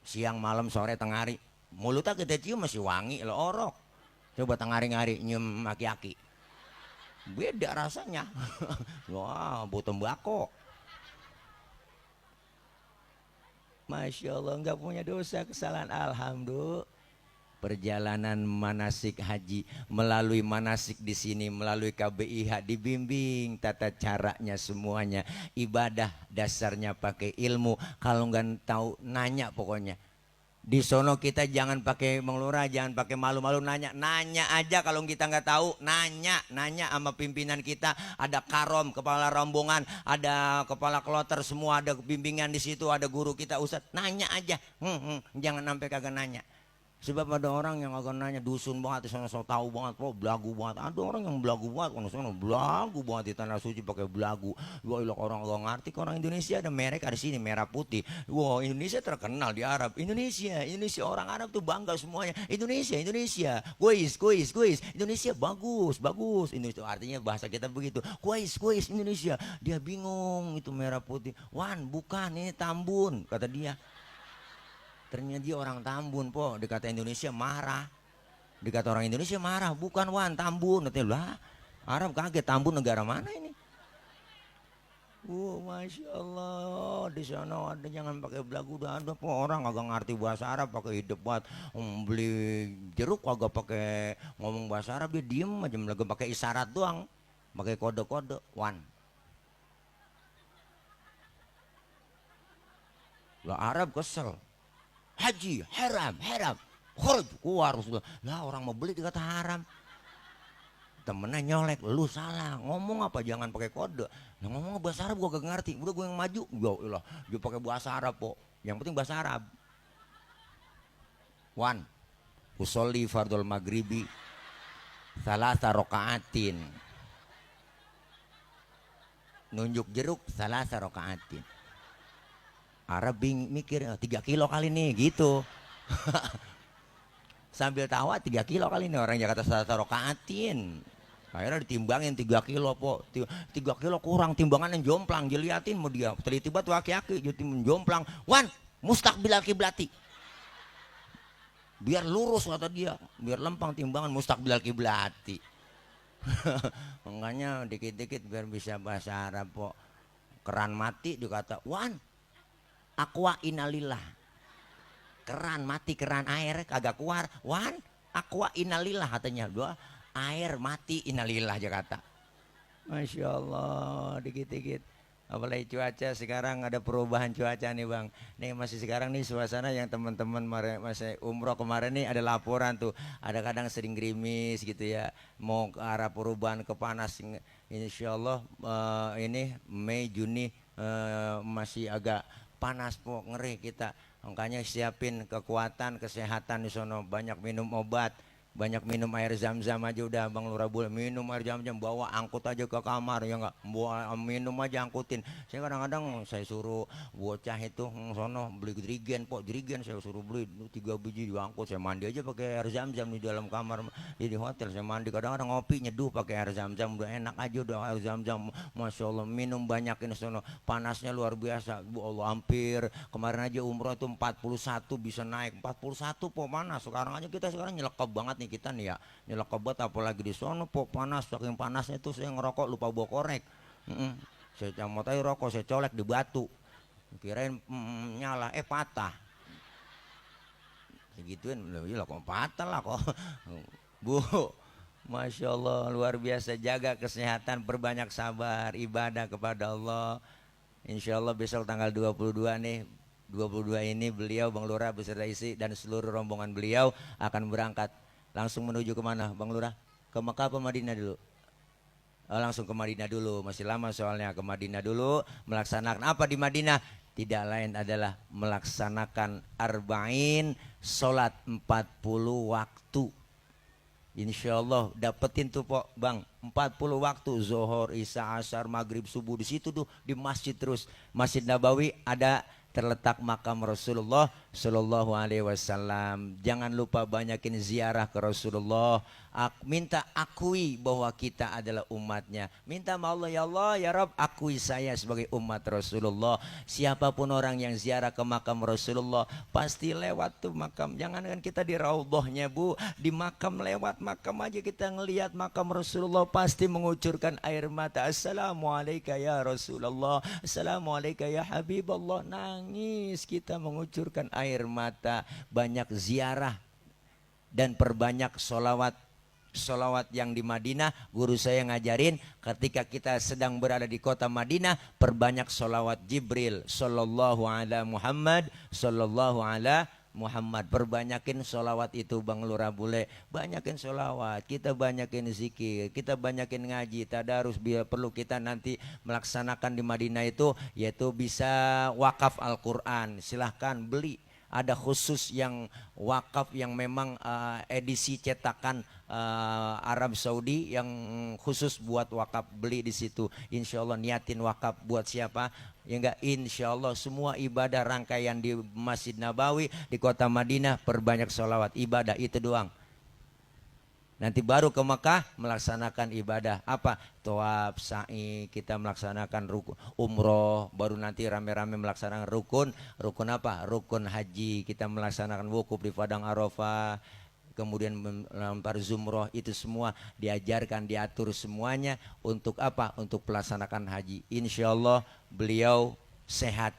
A: Siang, malam, sore, tengah hari. Mulutnya kita cium masih wangi lo orok. Coba tengah hari nyium aki-aki. Beda rasanya. Wah, bau tembakau. Masya Allah nggak punya dosa kesalahan. Alhamdulillah. Perjalanan manasik haji melalui manasik di sini melalui KBIH dibimbing tata caranya semuanya. Ibadah dasarnya pakai ilmu. Kalau nggak tahu nanya pokoknya. Di sono kita jangan pakai mengelurah, jangan pakai malu-malu nanya aja kalau kita nggak tahu nanya sama pimpinan kita. Ada karom kepala rombongan, ada kepala kloter semua ada bimbingan di situ, ada guru kita ustadz nanya aja, jangan sampai kagak nanya. Sebab ada orang yang agak nanya dusun banget di sana, so tahu banget, belagu banget. Ada orang yang belagu banget, di sana belagu banget di tanah suci pakai belagu. Wah, orang agak ngerti, orang Indonesia ada merek ada sini merah putih. Wah, Indonesia terkenal di Arab. Indonesia orang Arab tuh bangga semuanya. Indonesia, kuis. Indonesia bagus. Indonesia artinya bahasa kita begitu. Kuis Indonesia. Dia bingung itu merah putih. Wan, bukan ini Tambun kata dia. Ternyata dia orang Tambun po, dikata Indonesia marah. Dikata orang Indonesia marah, bukan Wan Tambun. Katanya lah, Arab kaget Tambun negara mana ini? Masya Allah, di sana ada jangan pakai belagu, udah ada po orang agak ngerti bahasa Arab pakai debat, beli jeruk agak pakai ngomong bahasa Arab dia diem aja, lagi pakai isyarat doang, pakai kode-kode. Wan, lah Arab kesel. Haji haram khuruj keluar lah orang mau beli dikata haram. Temennya nyolek, lu salah ngomong apa jangan pakai kode. Nah ngomong bahasa Arab gua gak ngerti, udah gue yang maju dia pakai bahasa Arab po, yang penting bahasa Arab. Wan, usolli fardul maghribi salasa rokaatin, nunjuk jeruk salasa rokaatin. Arab mikir 3 kilo kali nih gitu. Sambil tawa 3 kilo kali nih orang Jakarta salasa rokaatin. Akhirnya ditimbangin 3 kilo po. 3 kilo kurang, timbangan yang jomplang. Diliatin mau dia teliti banget aki-aki jadi menjomplang. Wan, mustaqbil kiblati. Biar lurus kata dia, biar lempang timbangan mustaqbil kiblati. Makanya dikit-dikit biar bisa bahasa Arab po. Keran mati dikata, "Wan, aqua inalillah." Keran mati, keran air kagak keluar. Wan, aqua inalillah katanya. Dua air mati inalillah aja kata. Masya Allah, dikit-dikit. Apalagi cuaca sekarang ada perubahan cuaca nih bang. Nih masih sekarang nih suasana yang teman-teman masih umroh kemarin nih ada laporan tuh. Ada kadang sering gerimis gitu ya. Mau ke arah perubahan ke panas. Insya Allah ini Mei Juni masih agak panas po, ngeri kita. Makanya siapin kekuatan kesehatan di sono, banyak minum obat, banyak minum air zam-zam aja udah Bang Lurah Bule, minum air zam-zam, bawa angkut aja ke kamar ya enggak, bawa minum aja angkutin. Saya kadang-kadang saya suruh bocah itu sono beli jerigen saya suruh beli 3 biji diangkut, saya mandi aja pakai air zam-zam di dalam kamar di hotel, saya mandi kadang-kadang ngopi nyeduh pakai air zam-zam, udah enak aja udah air zam-zam. Masya Allah minum banyak ini sono, panasnya luar biasa Bu Allah. Hampir kemarin aja umroh itu 41 bisa naik 41 po panas. Sekarang aja kita sekarang nyelekap banget nih kita nih ya, nyelekap banget apalagi di sono po panas, saking panasnya tuh saya ngerokok lupa bawa korek. Saya camot aja rokok, saya colek di batu, kirain nyala patah. Segituin lah kok patah lah kok. Bu, Masya Allah luar biasa, jaga kesehatan, perbanyak sabar, ibadah kepada Allah. Insya Allah besok tanggal 22 nih
B: 22 ini beliau Bang Lurah beserta istri dan seluruh rombongan beliau akan berangkat langsung menuju kemana Bang Lurah? Ke Mekah apa Madinah dulu? Oh, langsung ke Madinah dulu, masih lama soalnya ke Madinah dulu. Melaksanakan apa di Madinah? Tidak lain adalah melaksanakan arba'in, sholat 40 waktu. Insya Allah dapetin tuh Pok Bang 40 waktu, Zuhur, Isya, Asar, Maghrib, Subuh, di situ tuh di masjid terus. Masjid Nabawi ada terletak makam Rasulullah Shallallahu Alaihi Wasallam. Jangan lupa banyakin ziarah ke Rasulullah. Minta akui bahwa kita adalah umatnya. Minta sama Allah, ya Allah ya Rabb, akui saya sebagai umat Rasulullah. Siapapun orang yang ziarah ke makam Rasulullah pasti lewat tuh makam. Jangankan kita di raudhahnya Bu, di makam, lewat makam aja kita ngelihat makam Rasulullah pasti mengucurkan air mata. Assalamualaikum ya Rasulullah, Assalamualaikum ya Habibullah. Nangis kita mengucurkan air mata. Banyak ziarah dan perbanyak solawat. Solawat yang di Madinah, guru saya ngajarin ketika kita sedang berada di kota Madinah, perbanyak solawat Jibril sallallahu ala Muhammad sallallahu ala Muhammad. Perbanyakin solawat itu Bang Lurah Bule. Banyakin solawat, kita banyakin zikir, kita banyakin ngaji, tadarus. Biar perlu kita nanti melaksanakan di Madinah itu, yaitu bisa wakaf Al-Quran. Silahkan beli. Ada khusus yang wakaf yang memang edisi cetakan Arab Saudi yang khusus buat wakaf, beli di situ. Insya Allah niatin wakaf buat siapa? Ya enggak, insya Allah semua ibadah rangkaian di Masjid Nabawi di kota Madinah, perbanyak sholawat, ibadah itu doang. Nanti baru ke Mekah melaksanakan ibadah apa? Tawaf, sa'i, kita melaksanakan rukun umroh, baru nanti rame-rame melaksanakan rukun apa? Rukun haji. Kita melaksanakan wukuf di padang Arafah, kemudian melempar zumroh. Itu semua diajarkan, diatur semuanya untuk apa? Untuk melaksanakan haji. Insya Allah beliau sehat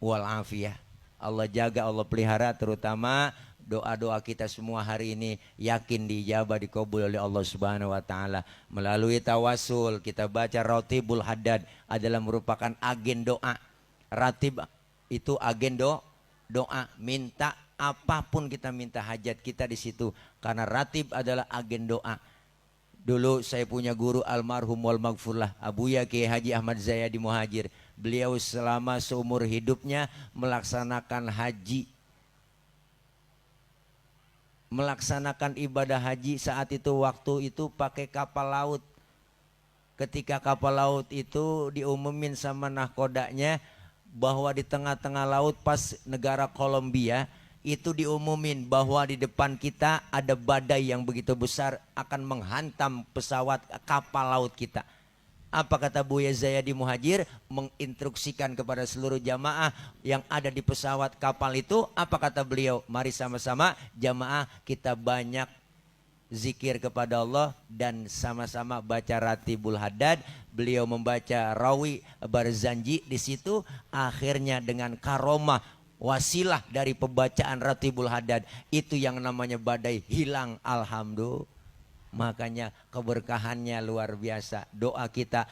B: walafiat. Allah jaga, Allah pelihara, terutama doa-doa kita semua hari ini yakin dijabah, dikabul oleh Allah Subhanahu wa taala. Melalui tawasul kita baca Ratibul Haddad adalah merupakan agen doa. Ratib itu agen doa, minta apapun kita minta hajat kita di situ karena ratib adalah agen doa. Dulu saya punya guru almarhum wal maghfurlah Abuya Kiai Haji Ahmad Zayadi Muhajir. Beliau selama seumur hidupnya melaksanakan haji, melaksanakan ibadah haji. Saat itu waktu itu pakai kapal laut. Ketika kapal laut itu diumumin sama nahkodanya bahwa di tengah-tengah laut pas negara Kolombia itu diumumin bahwa di depan kita ada badai yang begitu besar akan menghantam pesawat kapal laut kita. Apa kata Buya Zayadi Muhajir? Menginstruksikan kepada seluruh jamaah yang ada di pesawat kapal itu. Apa kata beliau? Mari sama-sama jamaah kita banyak zikir kepada Allah dan sama-sama baca Ratibul Haddad. Beliau membaca Rawi Barzanji di situ. Akhirnya dengan karomah wasilah dari pembacaan Ratibul Haddad itu yang namanya badai hilang, alhamdulillah. Makanya keberkahannya luar biasa. Doa kita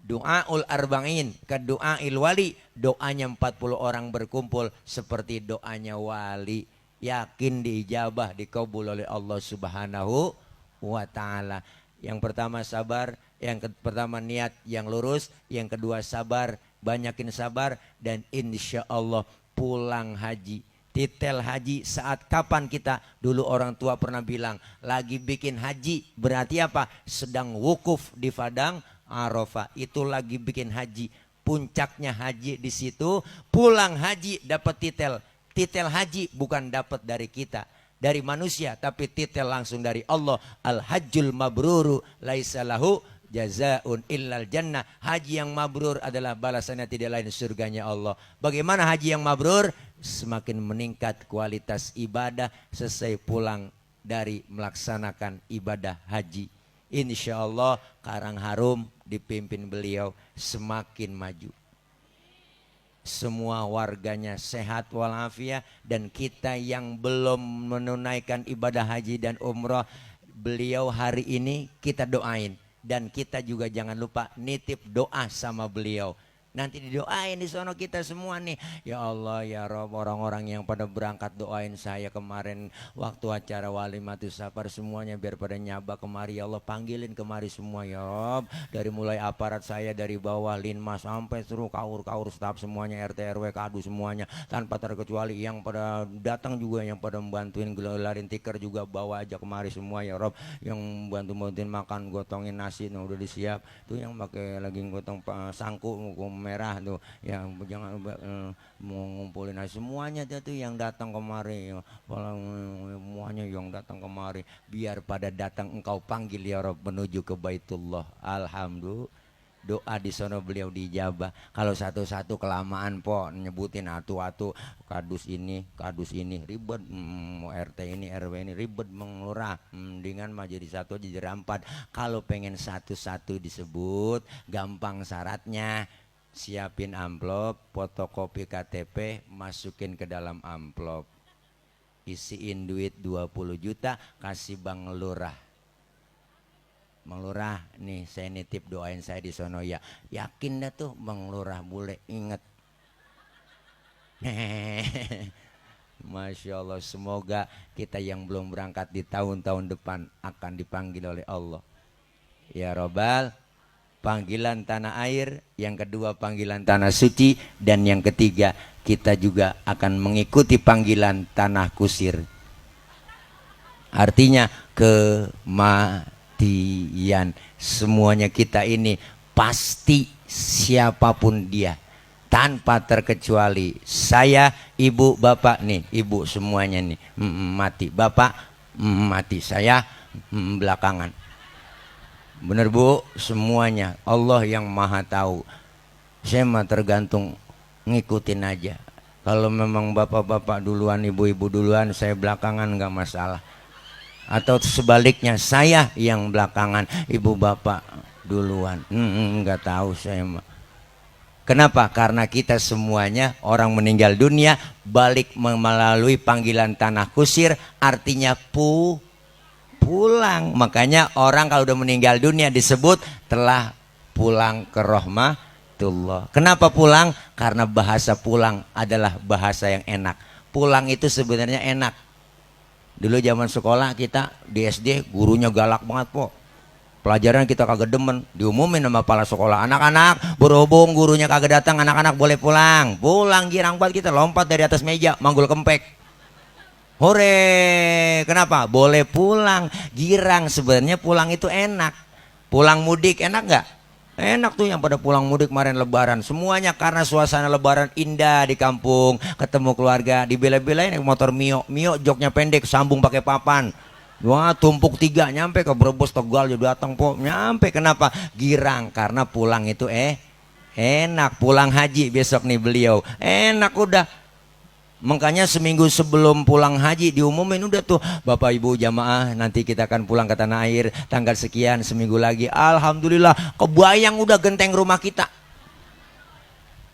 B: doaul arba'in ke doail wali, doanya 40 orang berkumpul seperti doanya wali. Yakin diijabah, dikabul oleh Allah Subhanahu wa taala. Yang pertama sabar, yang pertama niat yang lurus, yang kedua sabar, banyakin sabar, dan insya Allah pulang haji. Titel haji saat kapan kita? Dulu orang tua pernah bilang lagi bikin haji, berarti apa? Sedang wukuf di padang Arafah. Itu lagi bikin haji. Puncaknya haji di situ. Pulang haji dapat titel. Titel haji bukan dapat dari kita, dari manusia, tapi titel langsung dari Allah. Al-hajjul mabruru laisa lahu jazaun illal jannah. Haji yang mabrur adalah balasannya tidak lain surganya Allah. Bagaimana haji yang mabrur? Semakin meningkat kualitas ibadah selesai pulang dari melaksanakan ibadah haji. Insya Allah Karang Harum dipimpin beliau semakin maju. Semua warganya sehat walafiat, dan kita yang belum menunaikan ibadah haji dan umrah, beliau hari ini kita doain. Dan kita juga jangan lupa nitip doa sama beliau. Nanti didoain di sono kita semua nih. Ya Allah ya Rob, orang-orang yang pada berangkat doain saya kemarin waktu acara Walimatus Safar semuanya biar pada nyaba kemari. Ya Allah panggilin kemari semua ya Rob. Dari mulai aparat saya dari bawah linmas sampai seluruh kaur staf semuanya, RT RW kadu semuanya tanpa terkecuali, yang pada datang juga yang pada membantuin gelarin tikar juga bawa aja kemari semua ya Rob. Yang bantuin makan gotongin nasi udah disiap tuh, yang pakai lagi gotong sangku merah tuh yang jangan mau ngumpulin semuanya tuh yang datang kemari, semuanya yang datang kemari biar pada datang engkau panggil ya Rob menuju ke Baitullah. Alhamdulillah doa di sono beliau dijabah. Kalau satu-satu kelamaan po nyebutin atu-atu kadus ini ribet, RT ini RW ini ribet mengelurah, dengan mah jadi satu aja jadi empat. Kalau pengen satu-satu disebut gampang syaratnya, siapin amplop, fotokopi KTP, masukin ke dalam amplop, isiin duit 20 juta, kasih Bang Lurah. Bang Lurah nih saya nitip doain saya di sono ya. Yakin dah tuh Bang Lurah boleh inget. Masya Allah, semoga kita yang belum berangkat di tahun-tahun depan akan dipanggil oleh Allah. Ya Robbal, panggilan tanah air, yang kedua panggilan tanah suci, dan yang ketiga kita juga akan mengikuti panggilan tanah kusir. Artinya kematian. Semuanya kita ini pasti siapapun dia tanpa terkecuali. Saya, ibu, bapak nih, ibu semuanya nih mati, bapak mati, saya belakangan. Bener Bu, semuanya Allah yang maha tahu. Saya mah tergantung ngikutin aja. Kalau memang bapak-bapak duluan, ibu-ibu duluan, saya belakangan nggak masalah. Atau sebaliknya saya yang belakangan, ibu bapak duluan, nggak tahu saya mah. Kenapa? Karena kita semuanya orang meninggal dunia balik melalui panggilan tanah kusir, artinya pulang. Makanya orang kalau udah meninggal dunia disebut telah pulang ke rahmatullah. Kenapa pulang? Karena bahasa pulang adalah bahasa yang enak. Pulang itu sebenarnya enak. Dulu zaman sekolah kita di SD gurunya galak banget po. Pelajaran kita kagak demen, diumumin sama kepala sekolah, anak-anak berhubung gurunya kagak datang, anak-anak boleh pulang. Pulang girang banget kita, lompat dari atas meja manggul kempek. Hore, kenapa? Boleh pulang. Girang, sebenarnya pulang itu enak. Pulang mudik enak nggak? Enak tuh yang pada pulang mudik kemarin lebaran. Semuanya karena suasana lebaran indah di kampung. Ketemu keluarga, dibela-belain motor Mio. Mio joknya pendek, sambung pakai papan. Wah, tumpuk 3 nyampe ke Brebes, Tegal juga datang po. Nyampe, kenapa? Girang, karena pulang itu enak. Pulang haji besok nih beliau. Enak udah. Makanya seminggu sebelum pulang haji diumumin udah tuh, Bapak Ibu jamaah nanti kita akan pulang ke tanah air tanggal sekian, seminggu lagi. Alhamdulillah kebayang udah genteng rumah kita.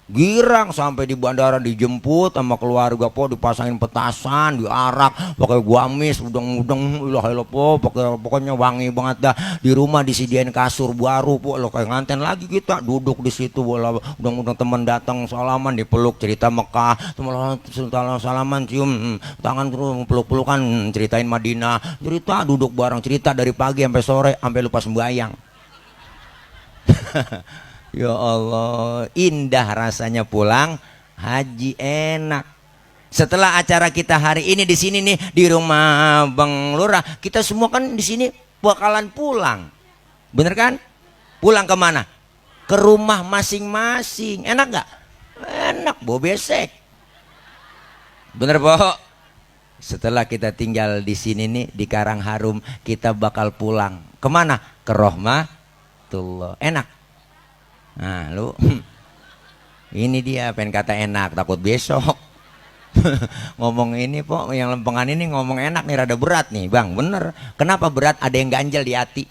B: Girang sampai di bandara dijemput sama keluarga po, dipasangin petasan, diarak, pakai guamis, udang-udang, po, pokoknya wangi banget dah. Di rumah disediain kasur baru po, lo kayak nganten lagi kita duduk di situ, udang-udang teman datang salaman, dipeluk cerita Mekah, teman salaman cium tangan peluk-pelukan, ceritain Madinah, cerita duduk bareng, cerita dari pagi sampai sore sampai lupa sembahyang. Ya Allah, indah rasanya pulang haji, enak. Setelah acara kita hari ini di sini nih di rumah Bang Lurah, kita semua kan di sini bakalan pulang, bener kan? Pulang kemana? Ke rumah masing-masing. Enak nggak? Enak, bau besek. Bener po? Setelah kita tinggal di sini nih di Karang Harum, kita bakal pulang kemana? Ke rahmatullah. Enak. Nah lu ini dia pengen kata enak, takut besok ngomong ini po, yang lempengan ini ngomong enak nih rada berat nih Bang. Bener, kenapa berat? Ada yang ganjel di hati,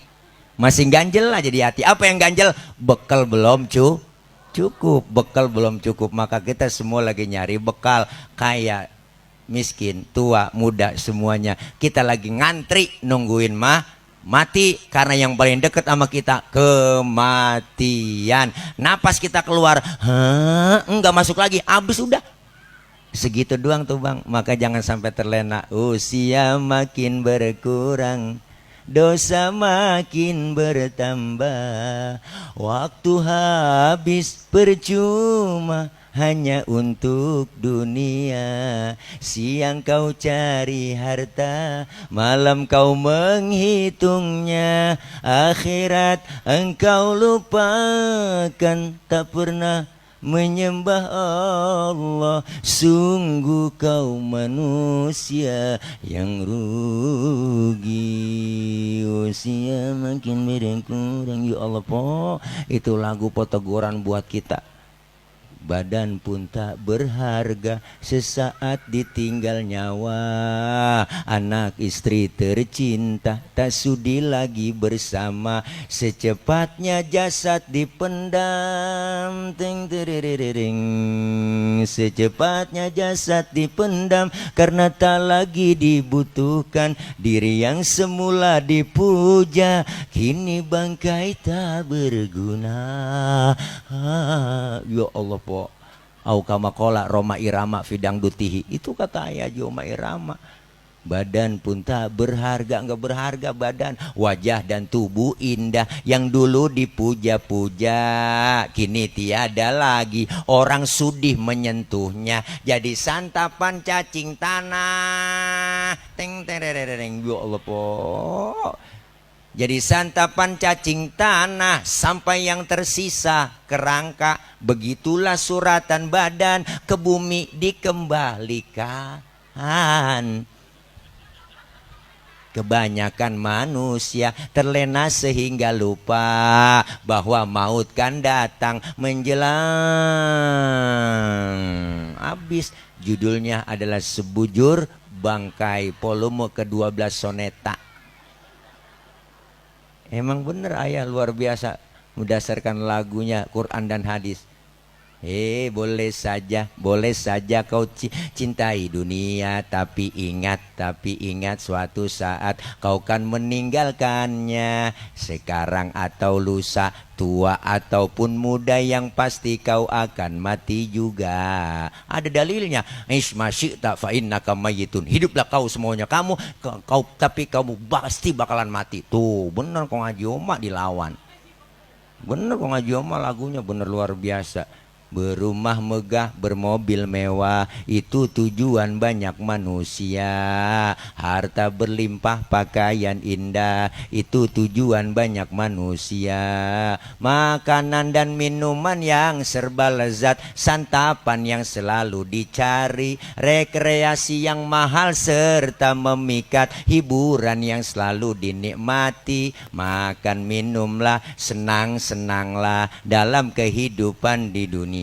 B: masih ganjel aja di hati. Apa yang ganjel? Bekal belum cukup, bekal belum cukup. Maka kita semua lagi nyari bekal, kaya miskin, tua, muda, semuanya kita lagi ngantri nungguin
A: Mati karena yang paling dekat sama kita kematian. Napas kita keluar, enggak masuk lagi, habis udah. Segitu doang tuh bang. Maka jangan sampai terlena. Usia makin berkurang, dosa makin bertambah, waktu habis percuma hanya untuk dunia. Siang kau cari harta, malam kau menghitungnya. Akhirat engkau lupakan, tak pernah menyembah Allah. Sungguh kau manusia yang rugi. Usia makin berkurang. Ya Allah po, itu lagu potogoran buat kita. Badan pun tak berharga, sesaat ditinggal nyawa. Anak istri tercinta tak sudi lagi bersama. Secepatnya jasad dipendam, ting teriring. Secepatnya jasad dipendam karena tak lagi dibutuhkan. Diri yang semula dipuja kini bangkai tak berguna. Ya Allah po, au kama kola Roma Irama fidang dutihi, itu kata ayah Roma Irama. Badan pun tak berharga, enggak berharga badan. Wajah dan tubuh indah yang dulu dipuja-puja kini tiada lagi orang sudih menyentuhnya. Jadi santapan cacing tanah. Teng terereng. Ya Allah po, jadi santapan cacing tanah sampai yang tersisa kerangka. Begitulah suratan badan ke bumi dikembalikan. Kebanyakan manusia terlena sehingga lupa bahwa maut kan datang menjelang. Habis judulnya adalah Sebujur Bangkai, volume ke-12 soneta. Emang bener ayah luar biasa berdasarkan lagunya Quran dan hadis. Boleh saja kau cintai dunia, tapi ingat suatu saat kau kan meninggalkannya. Sekarang atau lusa, tua ataupun muda, yang pasti kau akan mati juga. Ada dalilnya. Isma syi'ta fa innaka mayyitun. Hiduplah kau semuanya kamu, tapi kamu pasti bakalan mati. Tuh, bener kok Ngaji Oma dilawan. Bener kok Ngaji Oma lagunya bener luar biasa. Berumah megah, bermobil mewah, itu tujuan banyak manusia. Harta berlimpah, pakaian indah, itu tujuan banyak manusia. Makanan dan minuman yang serba lezat, santapan yang selalu dicari, rekreasi yang mahal serta memikat, hiburan yang selalu dinikmati. Makan minumlah, senang-senanglah dalam kehidupan di dunia.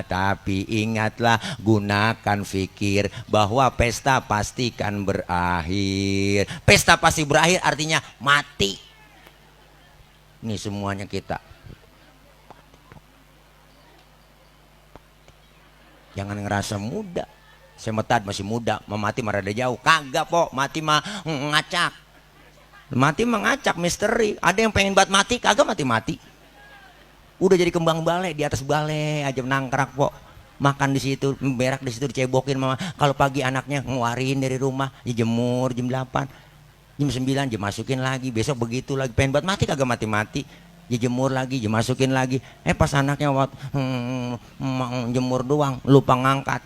A: Tapi ingatlah, gunakan fikir bahwa pesta pasti kan berakhir. Pesta pasti berakhir artinya mati. Ini semuanya kita. Jangan ngerasa muda. Semetad masih muda, mati mah rada jauh. Kagak po, mati mah ngacak. Mati mah ngacak, misteri. Ada yang pengen buat mati, kagak mati-mati. Udah jadi kembang balai, di atas balai aja nangkrak kok. Makan di situ, berak di situ, dicebokin mama. Kalau pagi anaknya ngeluarin dari rumah, jemur jam 8, jam 9 masukin lagi. Besok begitu lagi, pengen buat mati kagak mati-mati. Jemur lagi, masukin lagi. Pas anaknya jemur doang, lupa ngangkat.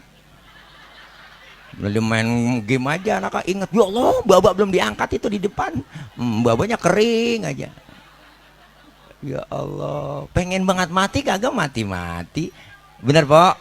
A: Lalu main game aja, anaknya inget, ya Allah, babak belum diangkat itu di depan. Babanya kering aja. Ya Allah, pengen banget mati kagak mati-mati. Bener po?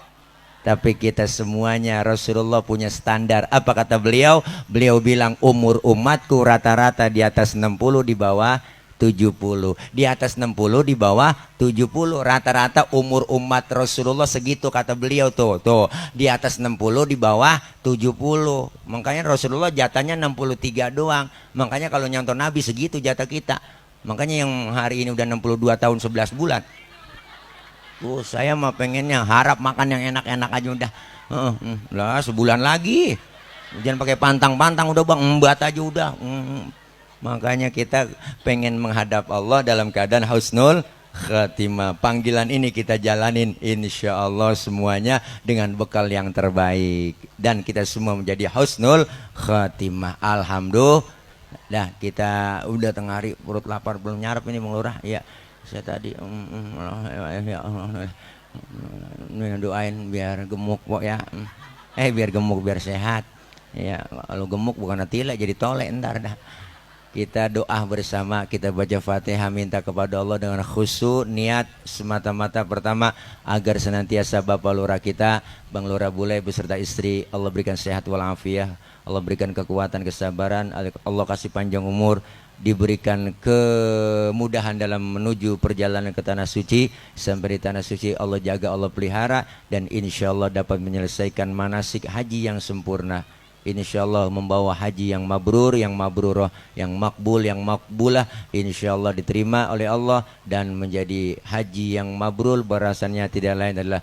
A: Tapi kita semuanya, Rasulullah punya standar. Apa kata beliau? Beliau bilang umur umatku rata-rata di atas 60, di bawah 70. Di atas 60, di bawah 70. Rata-rata umur umat Rasulullah segitu kata beliau tuh. Tuh, di atas 60, di bawah 70. Makanya Rasulullah jatahnya 63 doang. Makanya kalau nyontoh Nabi segitu jatah kita. Makanya yang hari ini udah 62 tahun 11 bulan. Saya mah pengennya harap makan yang enak-enak aja udah. Lah sebulan lagi. Jangan pakai pantang-pantang udah bang, embat aja udah. Makanya kita pengen menghadap Allah dalam keadaan husnul khatimah. Panggilan ini kita jalanin insya Allah semuanya dengan bekal yang terbaik. Dan kita semua menjadi husnul khatimah. Alhamdulillah. Nah kita udah tengah hari, perut lapar belum nyarap ini Bang Lurah. Ya saya tadi ya Allah, doain biar gemuk Pok ya. Biar gemuk biar sehat. Ya kalau gemuk bukan tila jadi tolek ntar dah. Kita doa bersama, kita baca Fatihah, minta kepada Allah dengan khusyuk niat semata-mata pertama agar senantiasa Bapak Lurah kita, Bang Lurah Bule beserta istri, Allah berikan sehat walafiat, Allah berikan kekuatan, kesabaran, Allah kasih panjang umur, diberikan kemudahan dalam menuju perjalanan ke tanah suci. Sampai di tanah suci Allah jaga, Allah pelihara, dan insya Allah dapat menyelesaikan manasik haji yang sempurna. Insya Allah membawa haji yang mabrur, yang mabruroh, yang makbul, yang makbulah, insya Allah diterima oleh Allah dan menjadi haji yang mabrur, barasannya tidak lain adalah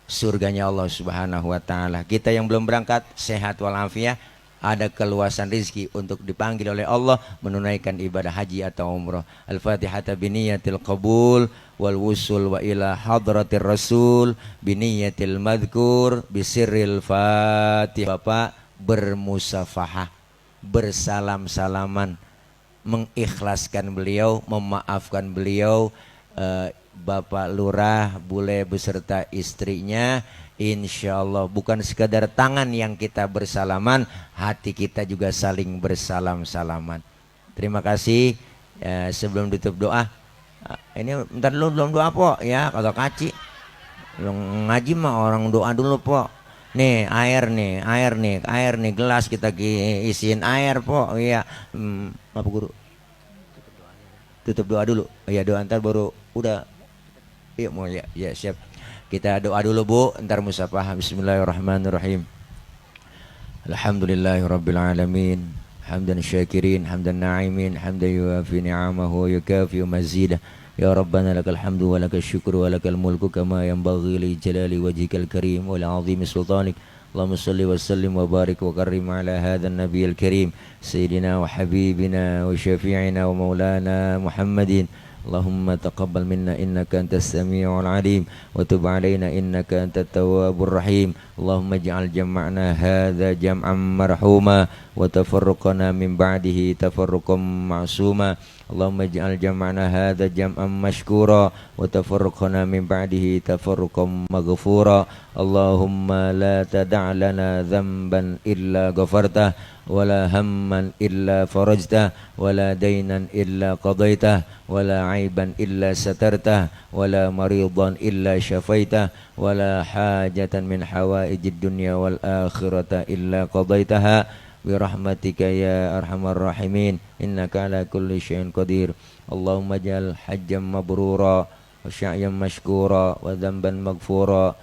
A: surganya Allah Subhanahu wa Ta'ala. Kita yang belum berangkat sehat walafiat, ada keluasan rizki untuk dipanggil oleh Allah menunaikan ibadah haji atau umrah. Al-Fatihah biniyatil qabul wal wusul wa ila hadratir rasul biniyatil madhkur bisirril fatihah. Bapak bermusafahah, bersalam-salaman, mengikhlaskan beliau, memaafkan beliau, Bapak Lurah Bule beserta istrinya. Insya Allah bukan sekadar tangan yang kita bersalaman, hati kita juga saling bersalam-salaman. Terima kasih. Sebelum tutup doa, ini bentar dulu belum doa Pok ya, kagak kaci. Belum ngaji mah orang doa dulu Pok. Nih air nih gelas kita isiin air Pok. Iya. Apa Guru? Tutup doa dulu. Iya doa ntar baru udah. Yuk mau ya siap. Kita doa dulu Bu, ntar musafah. Bismillahirrahmanirrahim. Alhamdulillahirabbil alamin. Hamdan syakirin, hamdan na'imin, hamdan yuafi ni'amahu wa yukafi mazidah. Ya Rabbana lakal hamdu wa lakal syukru wa lakal mulku kama yanbaghi li jalali wajhikal karim wa li 'azimi sultanik. Allahumma salli wa sallim wa barik wa karrim ala hadzal nabiyil karim sayyidina wa habibina wa syafi'ina wa maulana Muhammadin. Allahumma taqabbal minna innaka antas samiul alim wa tub alaina innaka antat tawwabur rahim. Allahumma ij'al jam'ana hadza jam'an marhuma wa tafarruqana min ba'dihi tafarruqan ma'suma. Allahumma ij'al jam'ana hadza jam'an mashkura wa tafarruqana min ba'dihi tafarruqan maghfura. Allahumma la tada' lana dhanban illa ghafartah wala hamman illa farajtah wala daynan illa qadaitah wala aiban illa satartah wala maridan illa syafaitah wala hajatan min hawaijid dunya wal akhirata illa qadaitaha birahmatika ya arhamar rahimin innaka ala kulli syai'in qadir. Allahumma ja'al hajjan mabrura wa sya'yan mashkura wa dhanban maghfura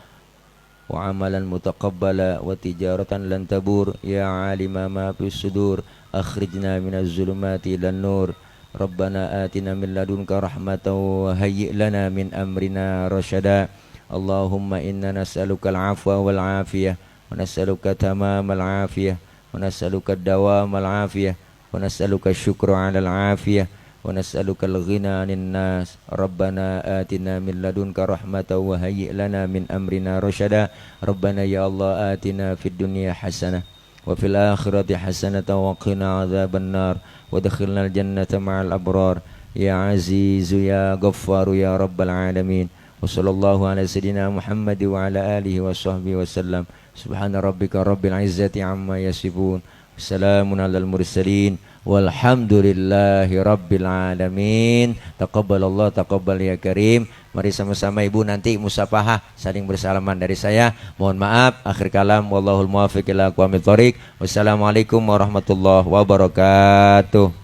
A: wa amalan mutaqabbala wa tijaratan lan tabur ya alima ma fis sudur akhrijna minaz zulumati ilan nur. Rabbana atina min ladunka rahmatan wa hayyi' lana min amrina rasyada. Allahumma inna nas'aluka al-'afwa wal 'afiyah wa nas'aluka tamamal 'afiyah wa nas'aluka dawamal 'afiyah wa nas'aluka syukra 'alal 'afiyah wa nas'aluka al-ghina 'anil nas. Rabbana atina min ladunka rahmatan wa hayyi' lana min amrina rasyada. Rabbana ya Allah atina fid dunya hasanah wa fil akhirati hasanatan wa qina adzaban nar wa adkhilnal jannata ma'al abrar ya azizu ya ghaffaru ya rabbal alamin. Wa sallallahu ala sayyidina Muhammad wa ala alihi wa sahbihi wa sallam. Subhana rabbika rabbil izzati amma yasifun. Salamun alal mursalin walhamdulillahi rabbil alamin. Taqabbalallah taqabbal ya karim. Mari sama-sama Ibu nanti musafahah saling bersalaman dari saya. Mohon maaf akhir kalam wallahul muwaffiq ila aqwamit thoriq. Wassalamualaikum warahmatullahi wabarakatuh.